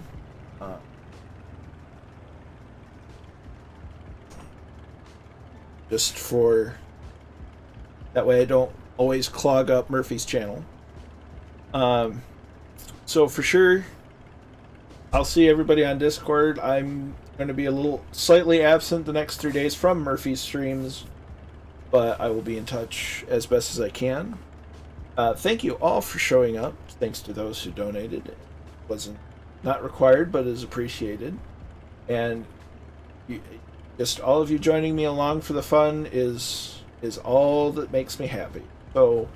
Just for that way I don't always clog up Murphy's channel. So for sure, I'll see everybody on Discord. I'm going to be a little slightly absent the next 3 days from Murphy's streams, but I will be in touch as best as I can. Thank you all for showing up. Thanks to those who donated. It wasn't not required, but is appreciated. And just all of you joining me along for the fun is all that makes me happy. So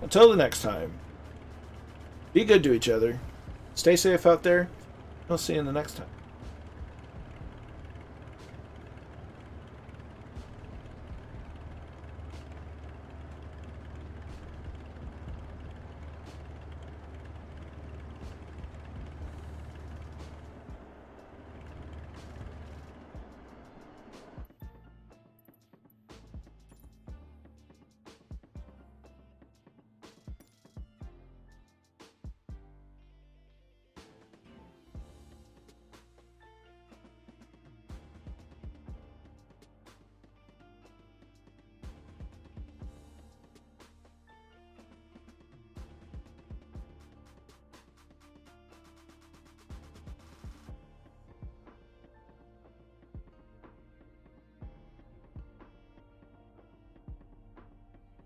until the next time, be good to each other. Stay safe out there. I'll see you in the next time.